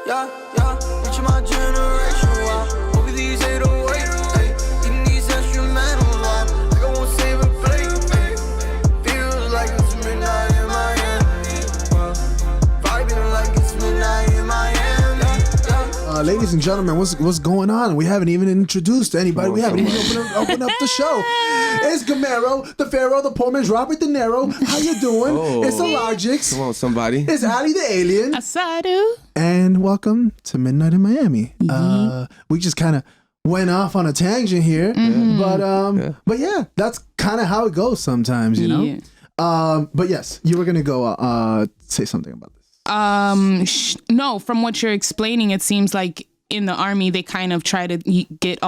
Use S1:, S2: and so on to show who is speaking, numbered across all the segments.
S1: yeah, reaching my generation. Wow. Over these 808s, ayy, eating these instrumentals. Wow. Like I won't save a plate, ayy. Feels like it's midnight in Miami. Vibing like it's midnight in Miami.
S2: Ladies and gentlemen, what's going on? We haven't even introduced anybody. We haven't even opened up the show. It's Gamero, the Pharaoh, the poor man's Robert De Niro. How you doing? It's ill-logicz.
S3: Come on, somebody.
S2: It's Aly Da Alien.
S4: Asadu.
S2: And welcome to Midnight in Miami. We just kind of went off on a tangent here, but yeah, that's kind of how it goes sometimes, you know. Yeah. But yes, you were gonna go say something about this.
S4: No, from what you're explaining, it seems like in the army they kind of try to get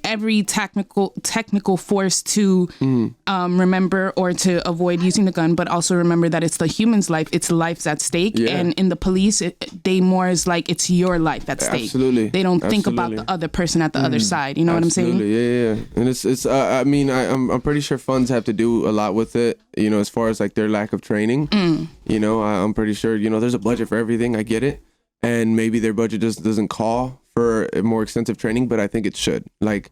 S4: every technical force to remember or to avoid using the gun, but also remember that it's the human's life, it's life's at stake. And in the police, they more is like it's your life at stake.
S3: Absolutely.
S4: They don't think about the other person at the other side. You know what I'm saying?
S3: Yeah. And it's I mean, I'm pretty sure funds have to do a lot with it. You know, as far as like their lack of training. You know, I'm pretty sure, you know, there's a budget for everything. I get it. And maybe their budget just doesn't call for a more extensive training, but I think it should. Like,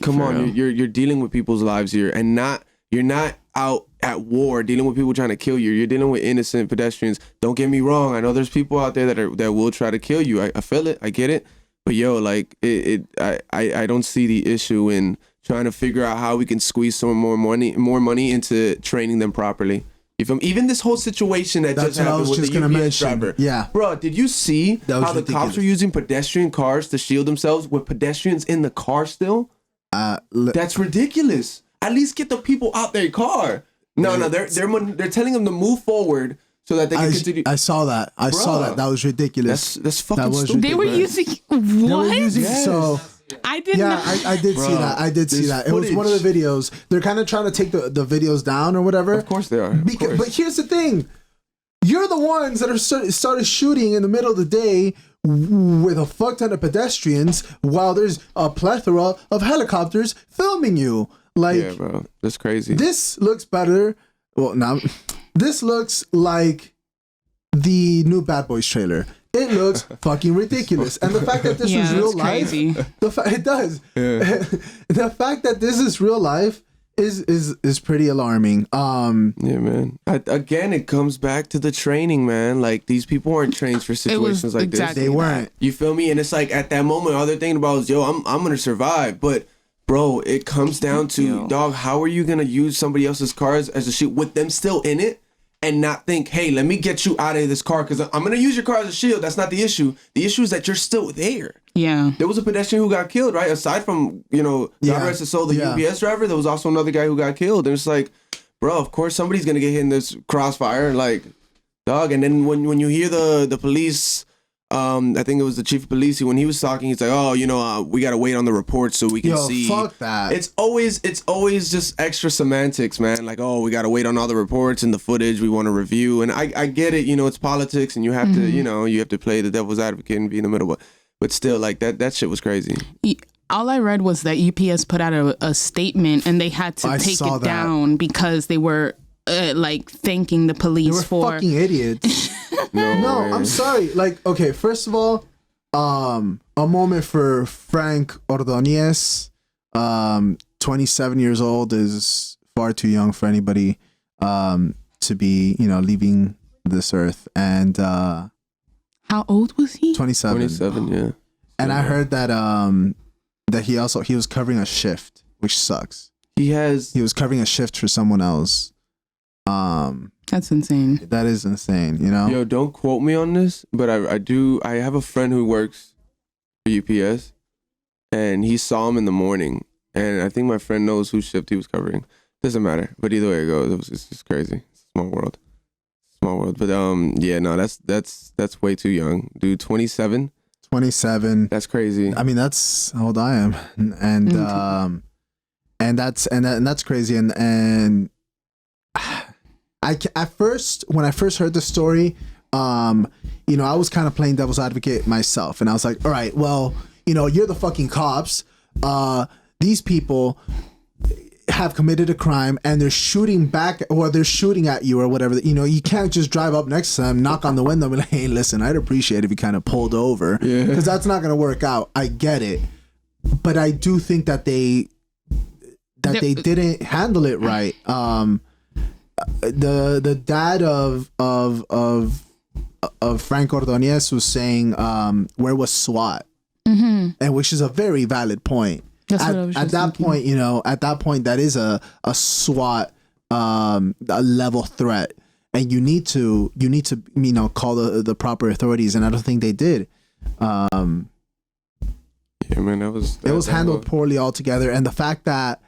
S3: come on, you're dealing with people's lives here, and you're not out at war dealing with people trying to kill you. You're dealing with innocent pedestrians. Don't get me wrong. I know there's people out there that will try to kill you. I feel it. I get it. But yo, like I don't see the issue in trying to figure out how we can squeeze some more money into training them properly. You feel me? Even this whole situation that just happened with the UPS driver.
S2: Yeah.
S3: Bro, did you see how the cops were using pedestrian cars to shield themselves with pedestrians in the car still? That's ridiculous. At least get the people out their car. No, they're telling them to move forward so that they can continue.
S2: I saw that. I saw that. That was ridiculous.
S3: That's fucking stupid.
S4: They were using what?
S2: So
S4: I did not.
S2: I did see that. I did see that. It was one of the videos. They're kind of trying to take the videos down or whatever.
S3: Of course they are.
S2: But here's the thing. You're the ones that are started shooting in the middle of the day with a fuck ton of pedestrians while there's a plethora of helicopters filming you. Like,
S3: yeah, bro, that's crazy.
S2: This looks better. Well, now this looks like the new Bad Boys trailer. It looks fucking ridiculous, and the fact that this is real life, it does. Yeah. The fact that this is real life is pretty alarming. Yeah,
S3: man. Again, it comes back to the training, man. Like, these people aren't trained for situations like this.
S2: They weren't.
S3: You feel me? And it's like at that moment, all they're thinking about is, yo, I'm gonna survive. But bro, it comes down to, dog, how are you gonna use somebody else's cars as a shield with them still in it? And not think, hey, let me get you out of this car because I'm going to use your car as a shield. That's not the issue. The issue is that you're still there.
S4: Yeah.
S3: There was a pedestrian who got killed, right? Aside from, you know, God rest his soul, the UPS driver, there was also another guy who got killed. And it's like, bro, of course somebody's going to get hit in this crossfire. Like, dog. And then when you hear the police, I think it was the chief of police, when he was talking, he's like, oh, you know, we got to wait on the report so we can see.
S2: Fuck that.
S3: It's always just extra semantics, man. Like, oh, we got to wait on all the reports and the footage we want to review. And I get it, you know, it's politics and you have to, you know, you have to play the devil's advocate and be in the middle. But still, like, that shit was crazy.
S4: All I read was that UPS put out a statement and they had to take it down because they were like thanking the police for
S2: fucking idiots. No, I'm sorry. Like, okay, first of all, a moment for Frank Ordonez. 27 years old is far too young for anybody to be, you know, leaving this earth. And
S4: how old was he?
S2: 27.
S3: 27, yeah.
S2: And I heard that that he was covering a shift, which sucks. He was covering a shift for someone else.
S4: That's insane.
S2: That is insane, you know?
S3: Yo, don't quote me on this, but I have a friend who works for UPS, and he saw him in the morning, and I think my friend knows whose shift he was covering. Doesn't matter, but either way it goes, it's just crazy. It's a small world. But yeah, no, that's way too young, dude. 27.
S2: 27.
S3: That's crazy.
S2: I mean, that's how old I am, and that's crazy, and when I first heard the story, you know, I was kind of playing devil's advocate myself, and I was like, all right, well, you know, you're the fucking cops. These people have committed a crime and they're shooting back or they're shooting at you or whatever, you know, you can't just drive up next to them, knock on the window and be like, hey, listen, I'd appreciate if you kind of pulled over, because that's not going to work out. I get it. But I do think that they didn't handle it right. The dad of Frank Ordonez was saying, where was SWAT? And which is a very valid point. At that point, you know, that is a SWAT a level threat, and you need to you know, call the proper authorities, and I don't think they did.
S3: Yeah, man, it was
S2: handled poorly altogether, and the fact that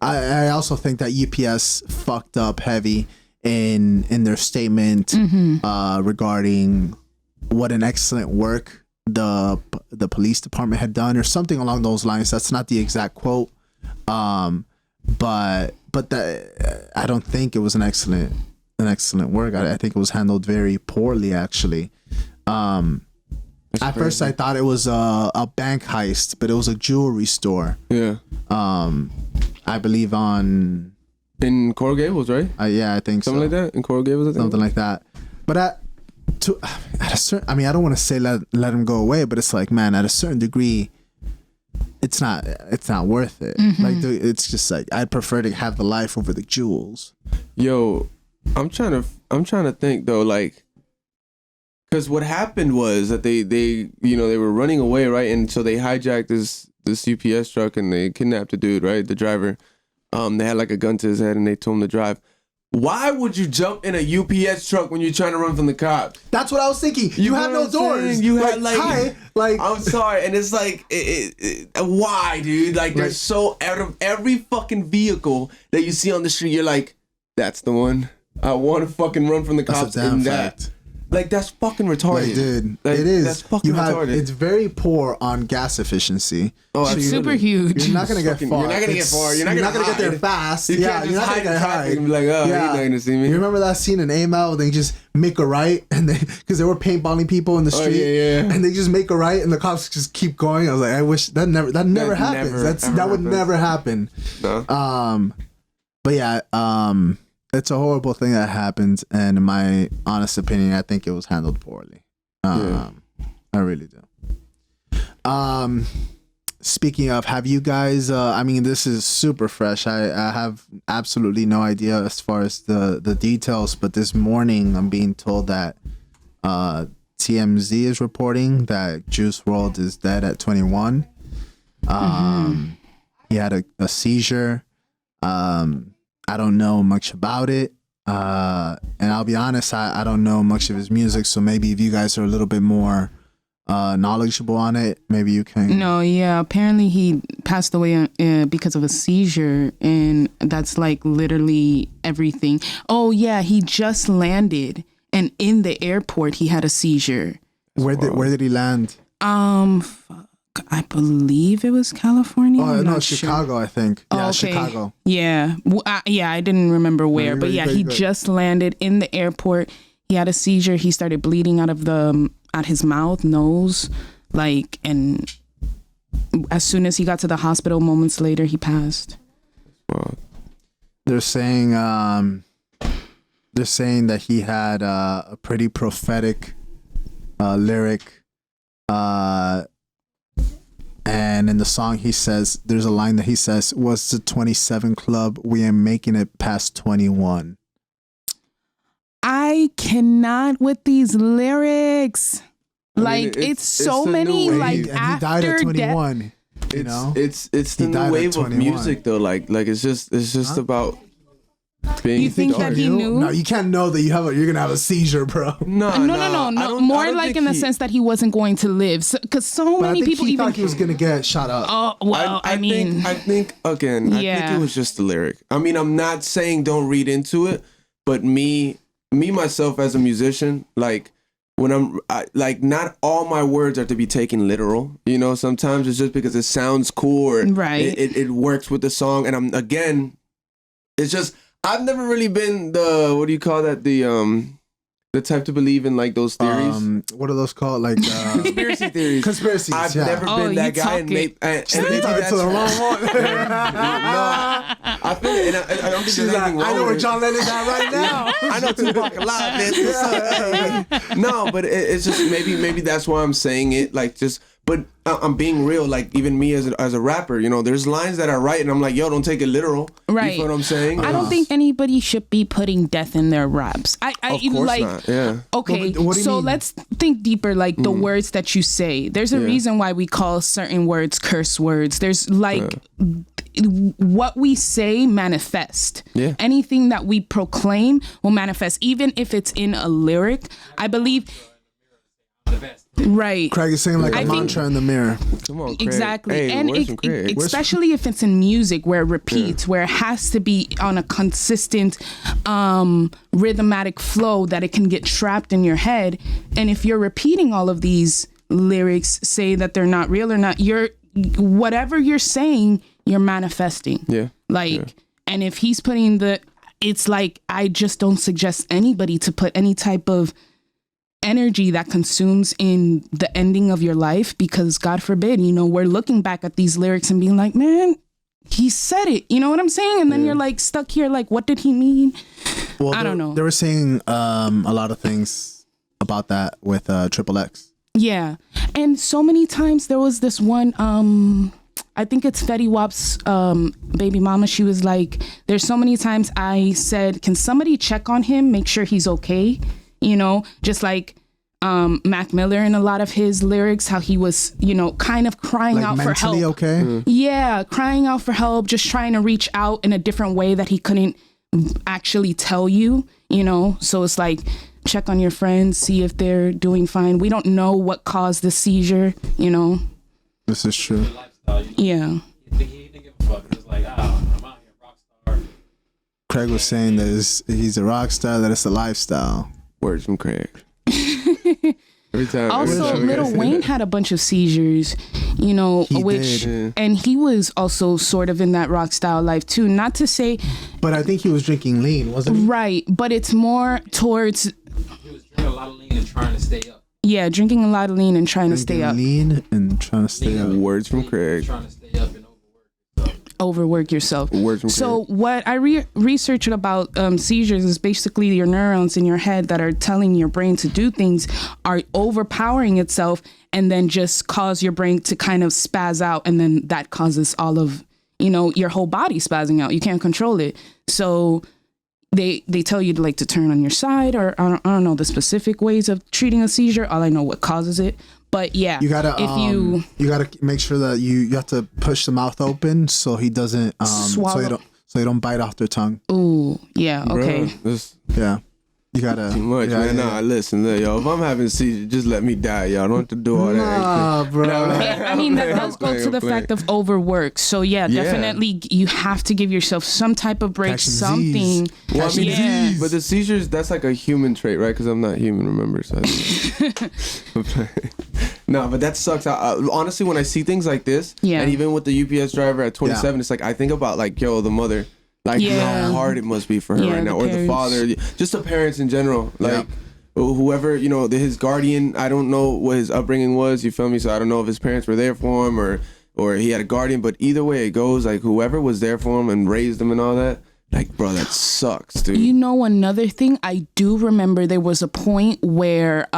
S2: I also think that UPS fucked up heavy in their statement regarding what an excellent work the police department had done, or something along those lines. That's not the exact quote, but that I don't think it was an excellent work. I think it was handled very poorly, actually. At first I thought it was a bank heist, but it was a jewelry store. Yeah. I believe
S3: in Coral Gables, right?
S2: Yeah, I think
S3: something like that. In Coral Gables, I think.
S2: Something like that. But at a certain, I mean, I don't want to say let him go away, but it's like, man, at a certain degree, it's not worth it. Like, it's just like, I'd prefer to have the life over the jewels.
S3: Yo, I'm trying to think though, like, because what happened was that they you know, they were running away, right? And so they hijacked this UPS truck and they kidnapped the dude, right? The driver. They had like a gun to his head and they told him to drive. Why would you jump in a UPS truck when you're trying to run from the cops?
S2: That's what I was thinking. You have no doors.
S3: You had
S2: hi, like.
S3: I'm sorry, and it's like, why, dude? Like, there's so out of every fucking vehicle that you see on the street, you're like, that's the one. I want to fucking run from the cops.
S2: That's a damn fact.
S3: Like, that's fucking retarded.
S2: Like, dude, like, it is. That's fucking retarded. It's very poor on gas efficiency.
S4: Oh, it's super huge.
S2: You're not gonna get far.
S3: You're not gonna get far. You're not gonna
S2: get there fast.
S3: You're not gonna get hide. And be like, oh,
S2: yeah.
S3: He's not gonna see me.
S2: You remember that scene in AML? They just make a right, and because they were paintballing people in the street, and they just make a right, and the cops just keep going. I was like, I wish that never happens. That would never happen. No. But yeah, it's a horrible thing that happened, and in my honest opinion, I think it was handled poorly. I really do. Speaking of, have you guys? I mean, this is super fresh. I have absolutely no idea as far as the details, but this morning I'm being told that TMZ is reporting that Juice WRLD is dead at 21. He had a seizure. I don't know much about it. And I'll be honest, I don't know much of his music. So maybe if you guys are a little bit more knowledgeable on it, maybe you can.
S4: No, yeah. Apparently he passed away because of a seizure. And that's like literally everything. Oh, yeah. He just landed. And in the airport, he had a seizure.
S2: Where did he land?
S4: I believe it was California.
S2: Oh, no, Chicago, sure. I think. Yeah,
S4: okay.
S2: Chicago.
S4: Yeah. I didn't remember where, but yeah, he just landed in the airport. He had a seizure. He started bleeding out his mouth, nose, like, and as soon as he got to the hospital, moments later, he passed.
S2: They're saying that he had a pretty prophetic lyric. And in the song, he says, there's a line that he says, "What's the 27 club? We ain't making it past 21."
S4: I cannot with these lyrics. Like, it's so many, like,
S2: he died at 21. You know,
S3: it's the new wave of music though. Like it's just about.
S4: You think that he knew?
S2: No, you can't know that you're gonna have a seizure, bro.
S4: No. More like in the sense that he wasn't going to live, because so many people
S2: he thought he was gonna get shot up.
S4: Oh well, I
S3: think again. I think it was just the lyric. I mean, I'm not saying don't read into it, but me myself as a musician, like when like not all my words are to be taken literal. You know, sometimes it's just because it sounds cool or it works with the song, and it's just. I've never really been the, what do you call that? The type to believe in like those theories.
S2: What are those called? Like
S3: Conspiracy theories.
S2: Conspiracies.
S3: I've
S2: yeah.
S3: never been that guy, and maybe that's
S2: to the wrong one.
S3: no, I feel it. And I don't think there's anything wrong
S2: I know
S3: with
S2: where
S3: it.
S2: John Lennon's at right now.
S3: I know Tupac alive, man. No, but it's just maybe that's why I'm saying it. Like just, but I'm being real. Like even me as a rapper, you know, there's lines that I write and I'm like, yo, don't take it literal.
S4: Right.
S3: You know what I'm saying?
S4: I don't think anybody should be putting death in their raps. I
S3: Of course
S4: like.
S3: not. Yeah.
S4: Okay,
S2: What do you
S4: so
S2: mean?
S4: let's think deeper. Like the words that you say. There's a reason why we call certain words curse words. There's like. What we say manifest.
S3: Yeah.
S4: Anything that we proclaim will manifest, even if it's in a lyric. I believe. Right.
S2: Craig is saying like
S4: I
S2: a
S4: think-
S2: mantra in the mirror.
S3: Come on, Craig.
S4: Exactly.
S3: Hey,
S4: And
S3: words from Craig.
S4: especially if it's in music where it repeats, where it has to be on a consistent rhythmatic flow that it can get trapped in your head. And if you're repeating all of these lyrics, say that they're not real or not, whatever you're saying, you're manifesting.
S3: Yeah.
S4: Like, and if he's putting it's like, I just don't suggest anybody to put any type of energy that consumes in the ending of your life, because God forbid, you know, we're looking back at these lyrics and being like, man, he said it, you know what I'm saying? And then you're like stuck here like, what did he mean?
S2: Well,
S4: I don't know.
S2: They were saying a lot of things about that with Triple X.
S4: Yeah. And so many times there was this one, I think it's Fetty Wap's baby mama. She was like, there's so many times I said, can somebody check on him, make sure he's okay? You know, just like Mac Miller in a lot of his lyrics, how he was, you know, kind of crying
S2: Like
S4: out for help.
S2: mentally okay?
S4: Yeah, crying out for help, just trying to reach out in a different way that he couldn't actually tell you, you know? So it's like, check on your friends, see if they're doing fine. We don't know what caused the seizure, you know?
S2: This is true.
S4: Yeah.
S5: He didn't give a fuck. It was like, I'm out here, rock star.
S2: Craig was saying that he's a rock star, that it's a lifestyle.
S3: Words from Craig. Every time.
S4: Also, Lil Wayne had a bunch of seizures, you know,
S2: He
S4: which,
S2: did.
S4: and he was also sort of in that rock style life too. Not to say,
S2: But I think he was drinking lean, wasn't he?
S4: right, but it's more towards,
S5: He was drinking a lot of lean and trying to stay up.
S4: yeah, drinking a lot of lean and trying to stay up.
S2: Lean and trying to stay up.
S3: Words from Craig.
S5: Trying to stay up and
S4: Overwork yourself.
S3: Words from
S4: So what I researched about seizures is basically your neurons in your head that are telling your brain to do things are overpowering itself, and then just cause your brain to kind of spaz out, and then that causes all of, you know, your whole body spazzing out. You can't control it. So they tell you to like to turn on your side, or I don't know the specific ways of treating a seizure. All I know what causes it. But yeah,
S2: You gotta
S4: if you
S2: gotta make sure that you have to push the mouth open so he doesn't
S4: Swallow.
S2: so you don't bite off their tongue.
S4: ooh, yeah, okay.
S3: Bro, this
S2: Yeah. You gotta
S3: too much,
S2: yeah,
S3: man.
S2: yeah.
S3: Nah, listen, yo. If I'm having seizure, just let me die, y'all. Don't have to do all that.
S2: Nah, bro.
S4: I mean, that does go to the fact of overwork. So yeah,
S3: Yeah.
S4: definitely you have to give yourself some type of break,
S2: Catching
S4: something.
S2: Z's.
S3: Well, I mean,
S4: Yeah.
S3: but the seizures, that's like a human trait, right? Because I'm not human, remember? So no, but that sucks. Honestly, when I see things like this,
S4: Yeah.
S3: and even with the UPS driver at 27, it's like I think about like, yo, the mother, like
S4: Yeah.
S3: how hard it must be for her
S4: Yeah,
S3: right now,
S4: the
S3: or the
S4: parents.
S3: father, just the parents in general, like. Whoever, you know, his guardian, I don't know what his upbringing was, you feel me? So I don't know if his parents were there for him or he had a guardian, but either way it goes, like whoever was there for him and raised him and all that, like, bro, that sucks, dude.
S4: You know, another thing, I do remember there was a point where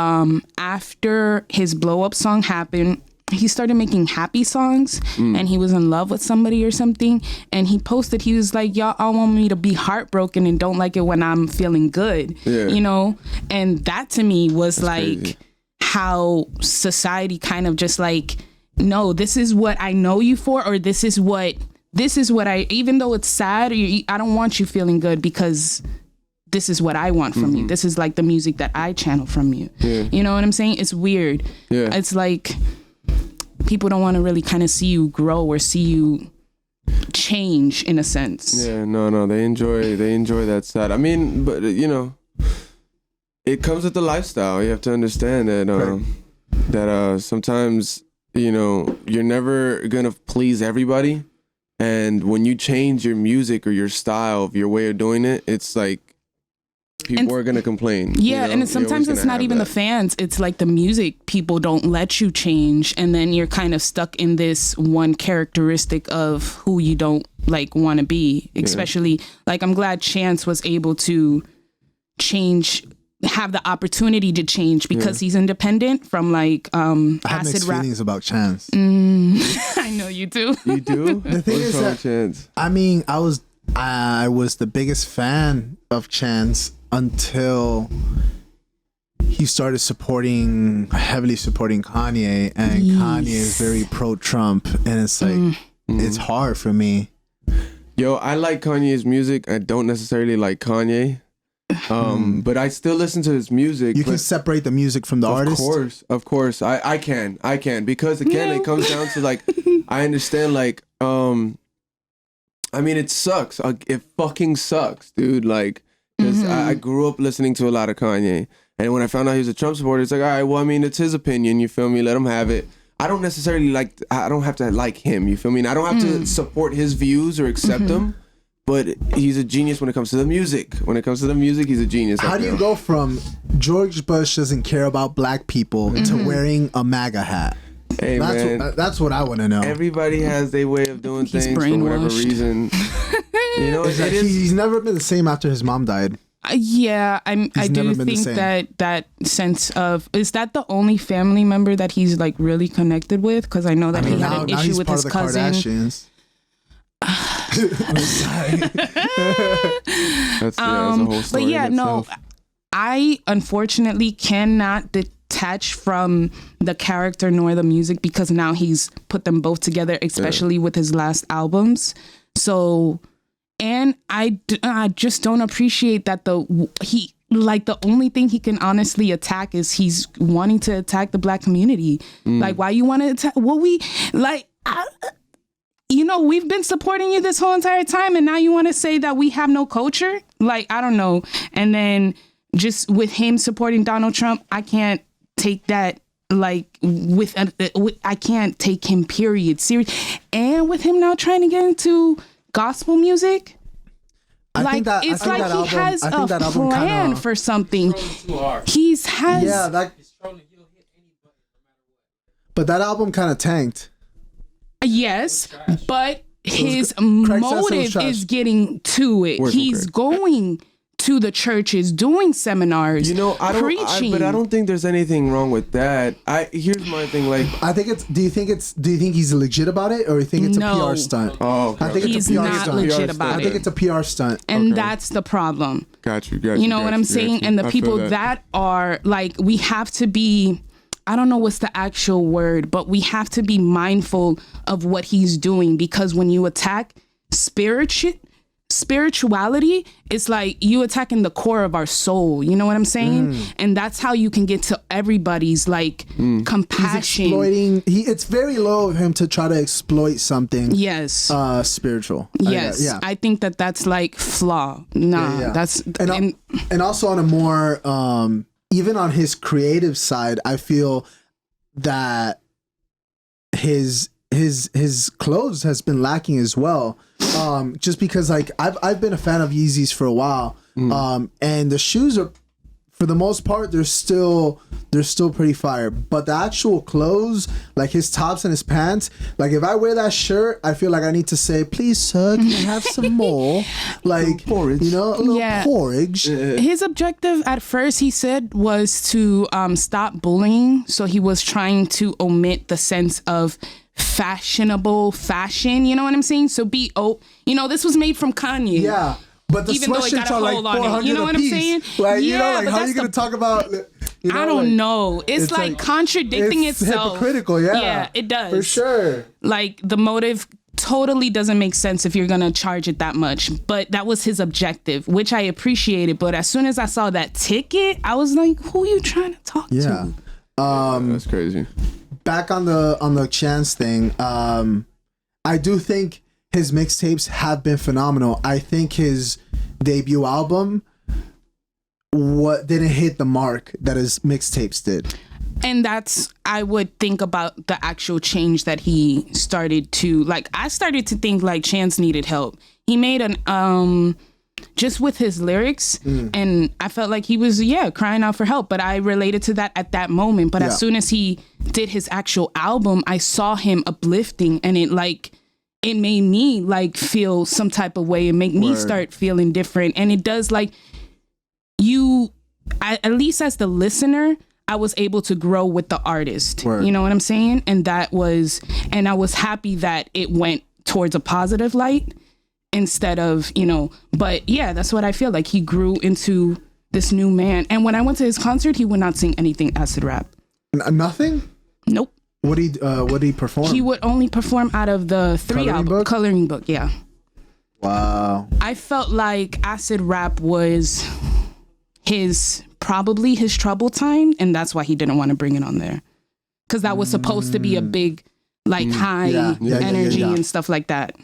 S4: after his blow up song happened, he started making happy songs and he was in love with somebody or something, and he posted, he was like, y'all all want me to be heartbroken and don't like it when I'm feeling good.
S3: Yeah.
S4: You know, and that to me was like
S3: crazy.
S4: how society kind of just like, no, this is what I know you for, or this is what I, even though it's sad, I don't want you feeling good because this is what I want from you. This is like the music that I channel from you.
S3: Yeah.
S4: You know what I'm saying? It's weird.
S3: Yeah.
S4: It's like people don't want to really kind of see you grow or see you change in a sense.
S3: Yeah, no, they enjoy that side. I mean, but you know, it comes with the lifestyle. You have to understand that sometimes, you know, you're never gonna please everybody, and when you change your music or your style of your way of doing it, it's like people are gonna complain.
S4: Yeah,
S3: you know?
S4: and sometimes it's not even the fans. It's like the music people don't let you change, and then you're kind of stuck in this one characteristic of who you don't like want to be. Especially like I'm glad Chance was able to change, have the opportunity to change because he's independent from like
S2: I have
S4: acid
S2: mixed
S4: rap.
S2: feelings about Chance.
S4: I know you do.
S3: You do?
S2: The thing is that
S3: Chance?
S2: I mean, I was the biggest fan of Chance until he started heavily supporting Kanye, and Kanye is very pro-Trump, and it's like it's hard for me.
S3: Yo, I like Kanye's music. I don't necessarily like Kanye, but I still listen to his music.
S2: You can separate the music from the artist.
S3: Of course, I can because again, it comes down to like I understand like I mean, it sucks. It fucking sucks, dude. Like, because I grew up listening to a lot of Kanye. And when I found out he was a Trump supporter, it's like, all right, well, I mean, it's his opinion. You feel me? Let him have it. I don't necessarily I don't have to like him. You feel me? And I don't have to support his views or accept them. But he's a genius when it comes to the music. When it comes to the music, he's a genius.
S2: How do you go from George Bush doesn't care about black people to wearing a MAGA hat?
S3: Hey,
S2: that's what I want to know.
S3: Everybody has their way of doing things for whatever reason. You know,
S2: he's never been the same after his mom died.
S4: I do think that sense of, is that the only family member that he's like really connected with? Because I know that he had an issue with his cousin.
S2: Kardashians. I'm sorry.
S3: That's a whole story.
S4: But yeah, no, I unfortunately cannot detach from the character nor the music because now he's put them both together, especially with his last albums. So, and I just don't appreciate that the only thing he can honestly attack is he's wanting to attack the black community. Like, why you want to attack? Well, we've been supporting you this whole entire time, and now you want to say that we have no culture? Like, I don't know. And then just with him supporting Donald Trump, I can't take that I can't take him period serious. And with him now trying to get into gospel music, he has a plan for something. He's has
S2: but that album kind of tanked.
S4: Yes, but his motive is getting to it. He's going to the churches, doing seminars, preaching.
S3: But I don't think there's anything wrong with that. Here's my thing. Like,
S2: I think it's. Do you think he's legit about it, or you think it's a PR stunt?
S3: Oh, okay.
S2: I think
S4: he's not legit about it.
S2: I think it's a PR stunt,
S4: and that's the problem.
S3: Got you.
S4: You know what I'm saying? And the people that are like, we have to be. I don't know what's the actual word, but we have to be mindful of what he's doing, because when you attack spirituality, it's like you attacking the core of our soul. You know what I'm saying? And that's how you can get to everybody's like compassion.
S2: He's exploiting. It's very low of him to try to exploit something.
S4: Yes.
S2: Spiritual.
S4: Yes. I think that's like flaw. That's
S2: and also on a more even on his creative side, I feel that his clothes has been lacking as well. Just because like I've been a fan of Yeezys for a while. And the shoes are, for the most part, they're still pretty fire. But the actual clothes, like his tops and his pants, like if I wear that shirt, I feel like I need to say, please sir, can I have some more? Like, porridge. You know, a little porridge.
S4: His objective at first, he said, was to stop bullying. So he was trying to omit the sense of fashionable fashion. You know what I'm saying? So this was made from Kanye.
S2: Yeah. But the sweatshirts are like $400
S4: you know what I'm saying?
S2: Like, like, how are you going to talk about,
S4: I don't know. It's like contradicting itself.
S2: It's hypocritical, yeah.
S4: Yeah, it does.
S2: For sure.
S4: Like, the motive totally doesn't make sense if you're going to charge it that much. But that was his objective, which I appreciated. But as soon as I saw that ticket, I was like, who are you trying to talk to?
S3: That's crazy.
S2: Back on the Chance thing, I do think his mixtapes have been phenomenal. I think his debut album didn't hit the mark that his mixtapes did.
S4: And I would think about the actual change that he started to, like, I started to think like Chance needed help. He made just with his lyrics, and I felt like he was crying out for help. But I related to that at that moment. But as soon as he did his actual album, I saw him uplifting, and it made me like feel some type of way and make me start feeling different. And it does like at least as the listener, I was able to grow with the artist. You know what I'm saying? And I was happy that it went towards a positive light instead of, but yeah, that's what I feel like. He grew into this new man. And when I went to his concert, he would not sing anything acid rap.
S2: Nothing?
S4: Nope.
S2: What did he perform?
S4: He would only perform out of the 3 albums. Coloring Book, yeah.
S2: Wow.
S4: I felt like acid rap was probably his trouble time, and that's why he didn't want to bring it on there, because that was supposed to be a big high energy and stuff like that.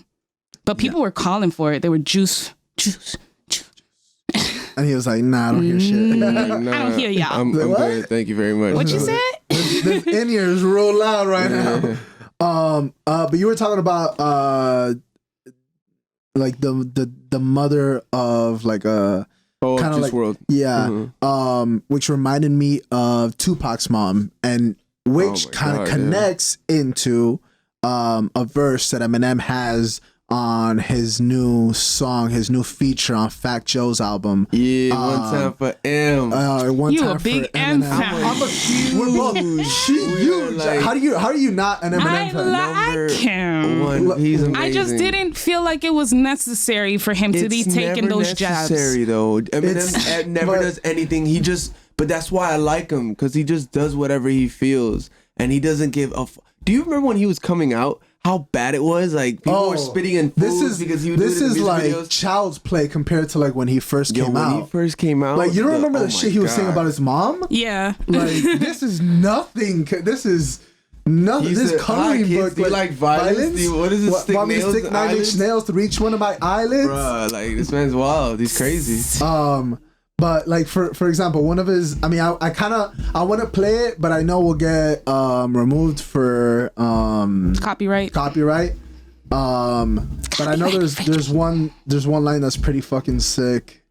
S4: But people were calling for it. They were juice.
S2: And he was like, nah, I don't hear shit.
S4: I don't hear y'all.
S3: I'm good. Thank you very much.
S4: What you said?
S2: This in-ear is real loud right now. But you were talking about like the mother of like a kind of like
S3: world.
S2: Which reminded me of Tupac's mom, and which kind of connects into a verse that Eminem has on his new song, his new feature on Fat Joe's album.
S3: Yeah, one time for M.
S4: You a big M fan.
S2: I'm a huge. How are you not an Eminem fan?
S4: I like him.
S3: He's amazing.
S4: I just didn't feel like it was necessary for him to be taking those jabs.
S3: It's necessary though. Eminem never does anything. But that's why I like him, because he just does whatever he feels, and he doesn't give a. Do you remember when he was coming out? How bad it was! Like people were spitting in food because he was.
S2: This is like videos. Child's play compared to like when he first came out.
S3: When he first came out,
S2: like you don't remember the shit he was saying about his mom?
S4: Yeah.
S2: Like this is nothing. This is nothing. This coloring book.
S3: Do you like violence? What is this?
S2: Want me to stick 9-inch nails to reach one of my eyelids?
S3: Bruh, like this man's wild. He's crazy.
S2: But like for example, one of his, I mean, I want to play it, but I know we'll get removed for
S4: copyright.
S2: But I know there's one line that's pretty fucking sick.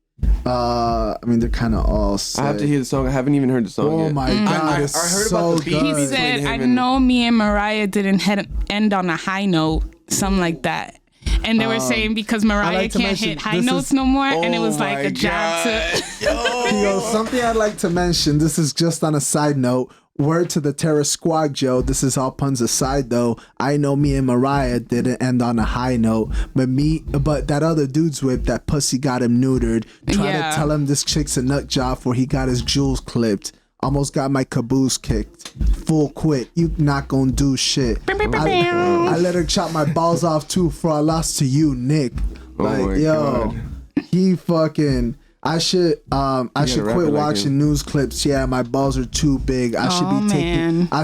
S2: I mean, they're kind of all sick.
S3: I have to hear the song. I haven't even heard the song yet.
S2: Oh my god,
S3: I heard
S2: so
S3: about the beat.
S2: good.
S4: He said, "I know me and Mariah didn't end on a high note, something like that." And they were saying because Mariah can't hit high notes no more, and it was like a jab to.
S2: Yo, something I'd like to mention. This is just on a side note. Word to the Terror Squad, Joe. This is all puns aside, though. I know me and Mariah didn't end on a high note, but that other dude's whip, that pussy got him neutered. Try to tell him this chick's a nut job before he got his jewels clipped. Almost got my caboose kicked. Full quit. You not gonna do shit. I let her chop my balls off too before I lost to you, Nick. Like, God. He fucking. I should quit watching news clips. Yeah, my balls are too big. I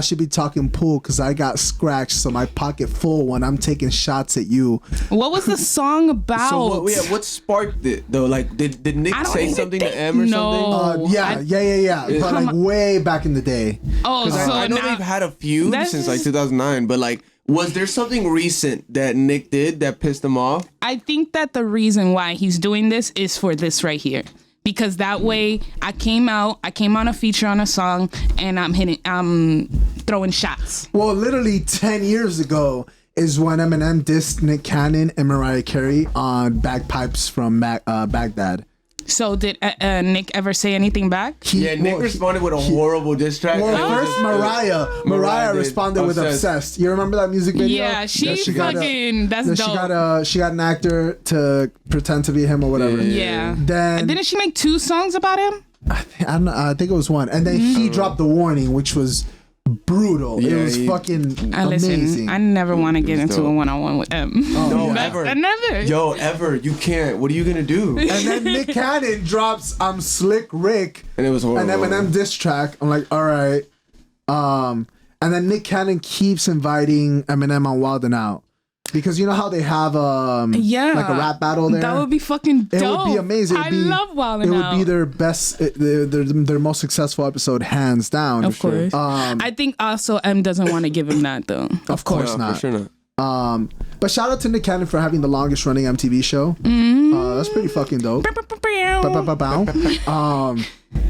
S2: should be talking pool because I got scratched, so my pocket full when I'm taking shots at you.
S4: What was the song about?
S3: So what sparked it though? Like did Nick say something to M or something?
S2: Yeah. But like way back in the day.
S4: Oh, so
S3: I know they've had a feud since like 2009, but like. Was there something recent that Nick did that pissed him off?
S4: I think that the reason why he's doing this is for this right here. Because that way I came on a feature on a song and I'm throwing shots.
S2: Well, literally 10 years ago is when Eminem dissed Nick Cannon and Mariah Carey on Bagpipes from Baghdad.
S4: So did Nick ever say anything back?
S3: Nick responded with a horrible diss track.
S2: Well, first Mariah responded with Obsessed. You remember that music video?
S4: Yeah, that's dope.
S2: She got an actor to pretend to be him or whatever.
S4: Yeah.
S2: Then
S4: didn't she make 2 songs about him?
S2: I think it was one. And then he dropped The Warning, which was brutal.
S3: Yeah,
S2: it was fucking amazing.
S4: Listen, I never want to get into a one-on-one with M.
S3: Ever.
S4: Never.
S3: Yo, ever. You can't. What are you gonna do?
S2: And then Nick Cannon drops I'm Slick Rick.
S3: And it was horrible.
S2: And Eminem diss track. I'm like, all right. And then Nick Cannon keeps inviting Eminem on Wild 'N Out. Because you know how they have like a rap battle there?
S4: That would be fucking dope.
S2: It would be amazing.
S4: I love Wild 'N Out.
S2: It would be their best, their most successful episode, hands down.
S4: Of course. I think also M doesn't want to give him that though.
S2: Of course not.
S3: For sure not.
S2: But shout out to Nick Cannon for having the longest running MTV show. That's pretty fucking dope.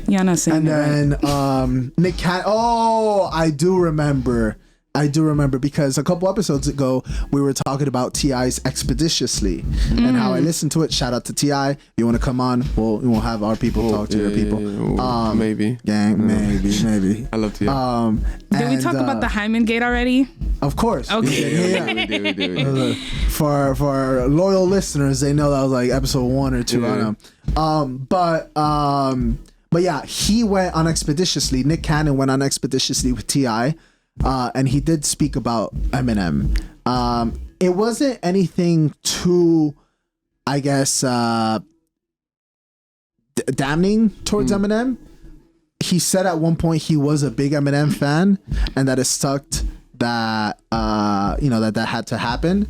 S4: Yeah, not saying
S2: And
S4: that right.
S2: then Nick Cannon. Oh, I do remember because a couple episodes ago we were talking about T.I.'s Expeditiously and how I listened to it. Shout out to T.I. You want to come on? We'll have our people talk to your people.
S3: Maybe.
S2: Gang, maybe.
S3: I love T.I.
S4: Did we talk about the Hyman Gate already?
S2: Of course.
S4: Okay.
S2: Yeah.
S3: We do.
S2: For our loyal listeners, they know that was like episode 1 or 2. I don't know. But yeah, he went on Expeditiously. Nick Cannon went on Expeditiously with T.I. And he did speak about Eminem. It wasn't anything too, I guess, damning towards Eminem. He said at one point he was a big Eminem fan, and that it sucked that that had to happen.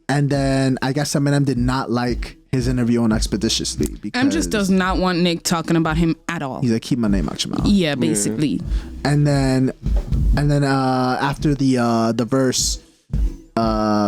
S2: And then I guess Eminem did not like his interview on Expeditiously because
S4: M just does not want Nick talking about him at all.
S2: he's like, keep my name out your mouth.
S4: Yeah, basically.
S2: And then after the verse,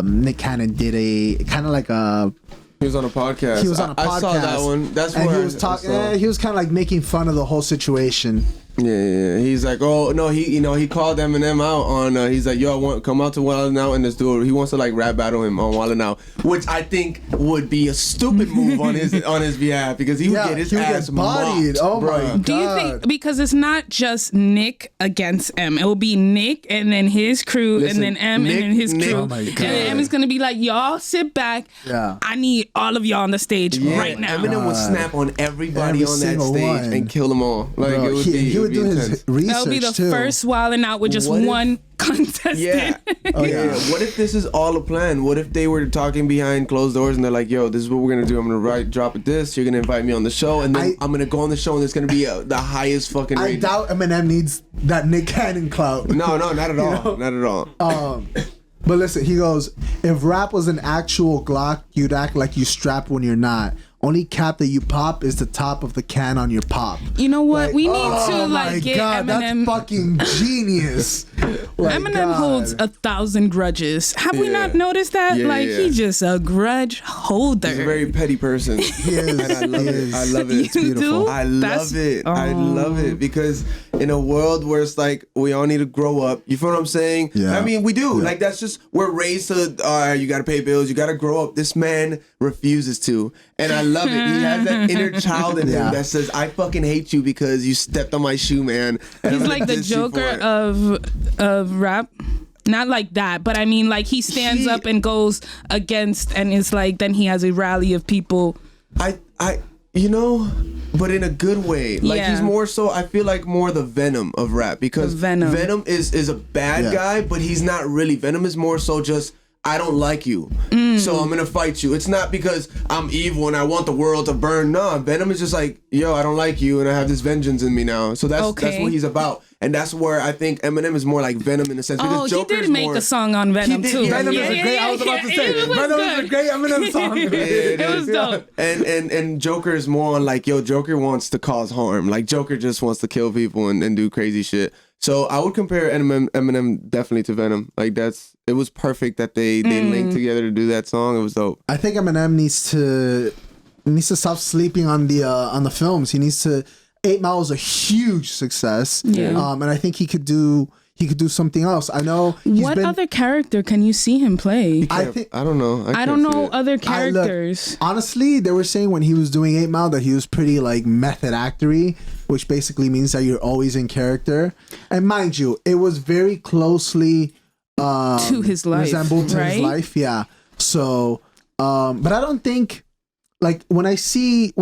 S2: Nick Cannon did a kind of like a.
S3: He was on a podcast.
S2: He was on a podcast.
S3: I saw that one. That's
S2: and
S3: where
S2: he was talking. He was kind of like making fun of the whole situation.
S3: Yeah. He's like, oh no, he called Eminem out on. He's like, yo, I want come out to Wild 'N Out and this dude. He wants to like rap battle him on Wild 'N Out, which I think would be a stupid move on his behalf because he would get his ass
S2: bodied.
S3: mocked,
S2: Oh
S3: bro.
S2: my god!
S4: Do you think, because it's not just Nick against M, it will be Nick and then his crew,
S3: Listen,
S4: and then M
S3: Nick-
S4: and then his
S3: Nick-
S4: crew,
S2: Oh my
S4: and
S2: God.
S4: then M is gonna be like, y'all sit back.
S2: Yeah.
S4: I need all of y'all on the stage right now.
S3: Eminem would snap on everybody
S2: Every
S3: on that
S2: single
S3: stage
S2: one.
S3: and kill them all. Like
S2: Bro,
S3: it would
S2: he would
S3: be
S2: do
S3: intense.
S2: his research
S4: That'll be the
S2: too.
S4: first Wildin' Out with just
S3: What if-
S4: one contestant.
S3: Yeah.
S2: yeah.
S3: What if this is all a plan? What if they were talking behind closed doors and they're like, yo, this is what we're going to do. I'm going to drop this. You're going to invite me on the show. And then I'm going to go on the show and it's going to be the highest fucking
S2: I
S3: rating.
S2: doubt Eminem needs that Nick Cannon clout.
S3: No, not at all.
S2: know?
S3: Not at all.
S2: But listen, he goes, if rap was an actual Glock, you'd act like you strap when you're not. Only cap that you pop is the top of the can on your pop.
S4: You know what?
S2: Like,
S4: We need
S2: oh
S4: to
S2: my
S4: like get
S2: God,
S4: Eminem.
S2: that's fucking genius. Like,
S4: Eminem
S2: God.
S4: holds 1,000 grudges. Have we
S3: Yeah.
S4: not noticed that?
S3: Yeah,
S4: like
S3: yeah.
S4: he's just a grudge holder.
S3: He's a very petty person.
S2: He is.
S3: And I love
S2: He
S3: it.
S2: is.
S3: I love it.
S4: You
S3: It's beautiful.
S4: do?
S3: I
S4: That's-
S3: love it. I love it because in a world where it's like we all need to grow up. You feel what I'm saying?
S2: Yeah.
S3: I mean, we do.
S2: Yeah.
S3: Like that's just we're raised to. All right, you got to pay bills. You got to grow up. This man refuses to, and I love it. He has that inner child in
S2: Yeah.
S3: him that says, "I fucking hate you because you stepped on my shoe, man." And
S4: He's
S3: I'm
S4: like
S3: gonna
S4: the
S3: diss you for
S4: Joker
S3: it.
S4: of rap. Not like that, but I mean, like he stands up and goes against, and it's like then he has a rally of people.
S3: You know, but in a good way. Like
S4: Yeah.
S3: he's more so. I feel like more the Venom of rap because
S4: Venom.
S3: is a bad
S2: Yeah.
S3: guy, but he's not really. Venom is more so just I don't like you, so I'm gonna fight you. It's not because I'm evil and I want the world to burn. Nah, Venom is just like, yo, I don't like you and I have this vengeance in me now. So that's what he's about, and that's where I think Eminem is more like Venom in a sense. Because
S4: Oh,
S3: Joker
S4: he did
S3: is
S4: make
S3: more,
S4: a song on Venom
S3: did,
S4: too.
S3: yeah,
S2: Venom
S3: yeah,
S2: is a great. I was about to say
S4: It was
S2: Venom is a
S4: good.
S2: great Eminem song.
S4: It was dope.
S3: And Joker is more on like, yo, Joker wants to cause harm. Like Joker just wants to kill people and do crazy shit. So I would compare Eminem definitely to Venom. Like it was perfect that they linked together to do that song. It was dope.
S2: I think Eminem needs to stop sleeping on the films. He needs to. 8 Mile was a huge success.
S4: Yeah.
S2: And I think he could do something else. I know.
S4: What other character can you see him play?
S2: I think.
S3: I don't know.
S4: I don't know other
S2: Look,
S4: characters.
S2: honestly, they were saying when he was doing 8 Mile that he was pretty like method actory, which basically means that you're always in character. And mind you, it was very closely
S4: To his life,
S2: resembled to his
S4: right?
S2: life. Yeah. So, but I don't think like when I see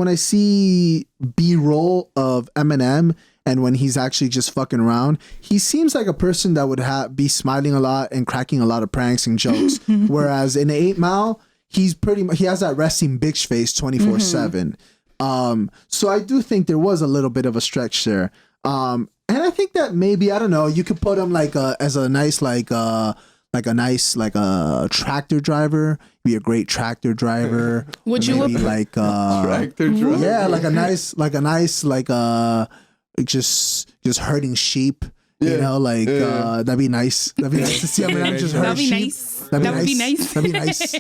S2: B-roll of Eminem and when he's actually just fucking around, he seems like a person that would be smiling a lot and cracking a lot of pranks and jokes. Whereas in 8 Mile, he has that resting bitch face 24/7. So I do think there was a little bit of a stretch there. And I think that maybe, I don't know, you could put him like as a nice tractor driver. Be a great tractor driver.
S4: Would you
S2: maybe like
S3: Tractor driver.
S2: yeah, like a nice just herding sheep. You know, like that'd be nice. That'd be nice to see Eminem just herd
S4: That'd be
S2: sheep.
S4: nice. That would be nice.
S2: That'd be nice.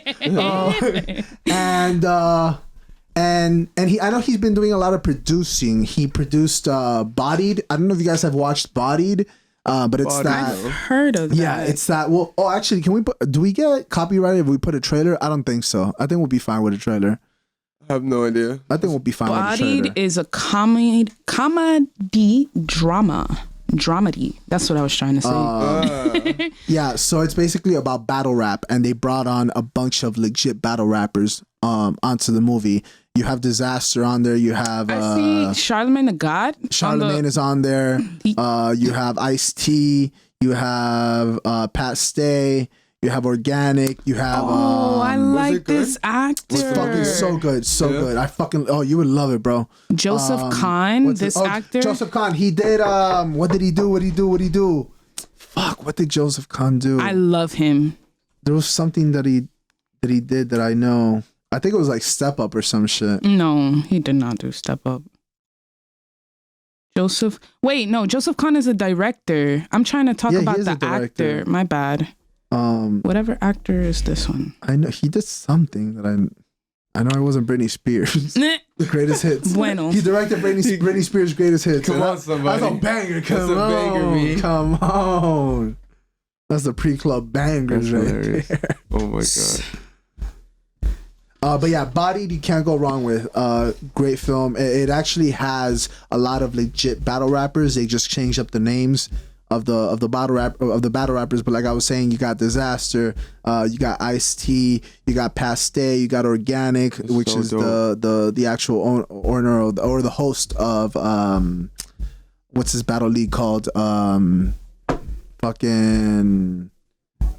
S2: And he, I know he's been doing a lot of producing. He produced Bodied. I don't know if you guys have watched Bodied, but it's
S3: Bodied,
S2: that.
S3: no.
S4: Heard of that.
S2: Yeah, it's that. Well, oh, actually, do we get copyrighted if we put a trailer? I don't think so. I think we'll be fine with a trailer.
S3: I have no idea.
S2: I think we'll be fine with a trailer.
S4: Bodied is a comedy drama. Dramedy. That's what I was trying to say.
S2: Yeah, so it's basically about battle rap, and they brought on a bunch of legit battle rappers onto the movie. You have Disaster on there. You have
S4: I see Charlemagne the God.
S2: Charlemagne is on there. You have Ice-T. You have Pat Stay. You have Organic. You have
S4: I like
S3: it good?
S4: this actor.
S2: it's fucking so good, good. I fucking you would love it, bro.
S4: Joseph Kahn,
S2: What's
S4: this
S2: it?
S4: actor.
S2: Joseph Kahn. He did what did he do? Fuck, what did Joseph Kahn do?
S4: I love him.
S2: There was something that he did that I know. I think it was like Step Up or some shit.
S4: No, he did not do Step Up. Joseph Kahn is a director. I'm trying to talk
S2: Yeah, he
S4: about
S2: is
S4: the
S2: a director.
S4: actor. My bad. Whatever actor is this one?
S2: I know he did something that I know it wasn't Britney Spears. Greatest Hits.
S4: Bueno.
S2: He directed Britney Spears' Greatest Hits.
S3: Come
S2: And
S3: on, somebody.
S2: That's a banger.
S3: That's a banger, me.
S2: Come on. That's the pre-club bangers
S3: That's
S2: right
S3: hilarious.
S2: there.
S3: Oh my god.
S2: But yeah, Bodied you can't go wrong with. Great film. It actually has a lot of legit battle rappers. They just changed up the names of the battle rappers. But like I was saying, you got Disaster, you got Ice-T, you got Paste, you got Organic, which
S3: so
S2: is
S3: dope.
S2: the actual owner or the host of what's his battle league called? Fucking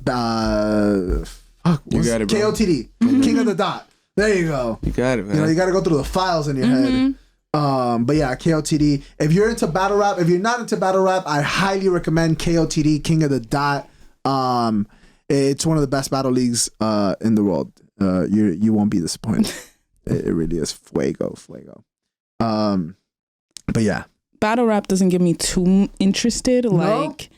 S2: fuck.
S3: You got it, bro.
S2: KOTD, King of the Dot. There you go.
S3: You got it, man.
S2: You know, you got to go through the files in your head. But yeah, KOTD. If you're into battle rap, if you're not into battle rap, I highly recommend KOTD, King of the Dot. It's one of the best battle leagues in the world. You won't be disappointed. It really is fuego. But yeah,
S4: Battle rap doesn't get me too interested. Like,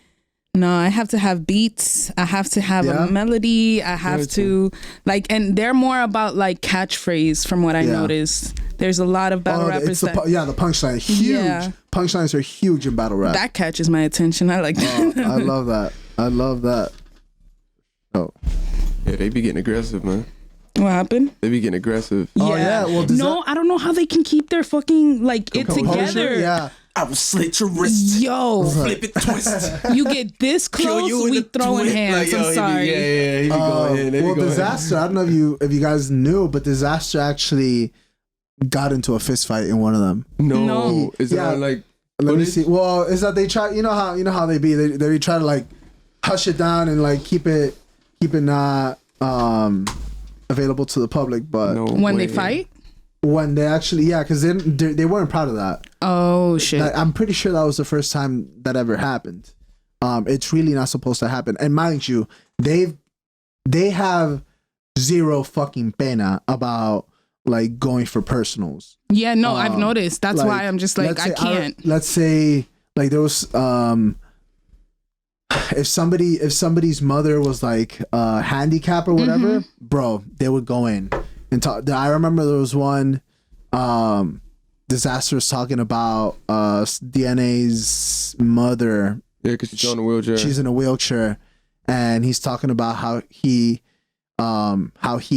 S4: no, I have to have beats. I have to have a melody. I have to like, and they're more about like catchphrase from what I noticed. There's a lot of battle rappers
S2: the punchline huge.
S4: Yeah.
S2: Punchlines are huge in battle rap.
S4: that catches my attention. I like that.
S2: I love that. Oh,
S3: Yeah, they be getting aggressive, man.
S4: What happened?
S3: They be getting aggressive.
S2: Oh, yeah. Well,
S4: no, I don't know how they can keep their fucking like it together.
S2: Yeah.
S3: I will slit your wrist.
S4: Yo,
S3: Flip it, twist.
S4: you get this close, we throwing hands. I'm sorry.
S3: He be going in. They be
S2: Well,
S3: going in.
S2: Disaster. I don't know if you guys knew, but Disaster actually got into a fist fight in one of them.
S4: No.
S3: Is it
S2: Yeah.
S3: on like?
S2: Let me
S3: footage?
S2: see. Well, is that they try? You know how they be. They try to like hush it down and like keep it not available to the public. But
S3: No
S4: When
S3: way.
S4: they fight?
S2: when they actually because they weren't proud of that.
S4: Oh shit.
S2: I'm pretty sure that was the first time that ever happened. It's really not supposed to happen. And mind you, they have zero fucking pena about like going for personals.
S4: Yeah, no, I've noticed. That's
S2: Like,
S4: why I'm just like,
S2: let's
S4: I
S2: say-
S4: can't.
S2: let's say like there was if somebody's mother was like handicapped or whatever, bro, they would go in and talk. I remember there was one Disaster was talking about DNA's mother.
S3: Yeah, because she's on a wheelchair.
S2: She's in a wheelchair, and he's talking about how he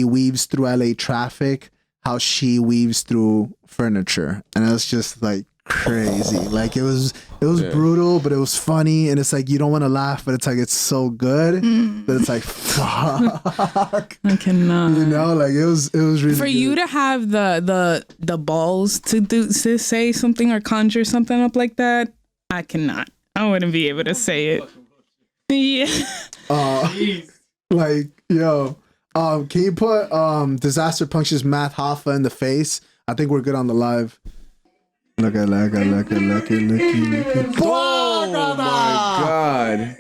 S2: weaves through LA traffic, how she weaves through furniture, and it was just like crazy. Like it was brutal, but it was funny, and it's like you don't want to laugh, but it's like it's so good that it's like fuck.
S4: I cannot.
S2: You know, like it was really
S4: For
S2: good.
S4: you to have the balls to say something or conjure something up like that, I cannot. I wouldn't be able to say it. Yeah.
S2: Like, yo, can you put Disaster punches Matt Hoffa in the face? I think we're good on the live. Look at.
S3: Oh my god.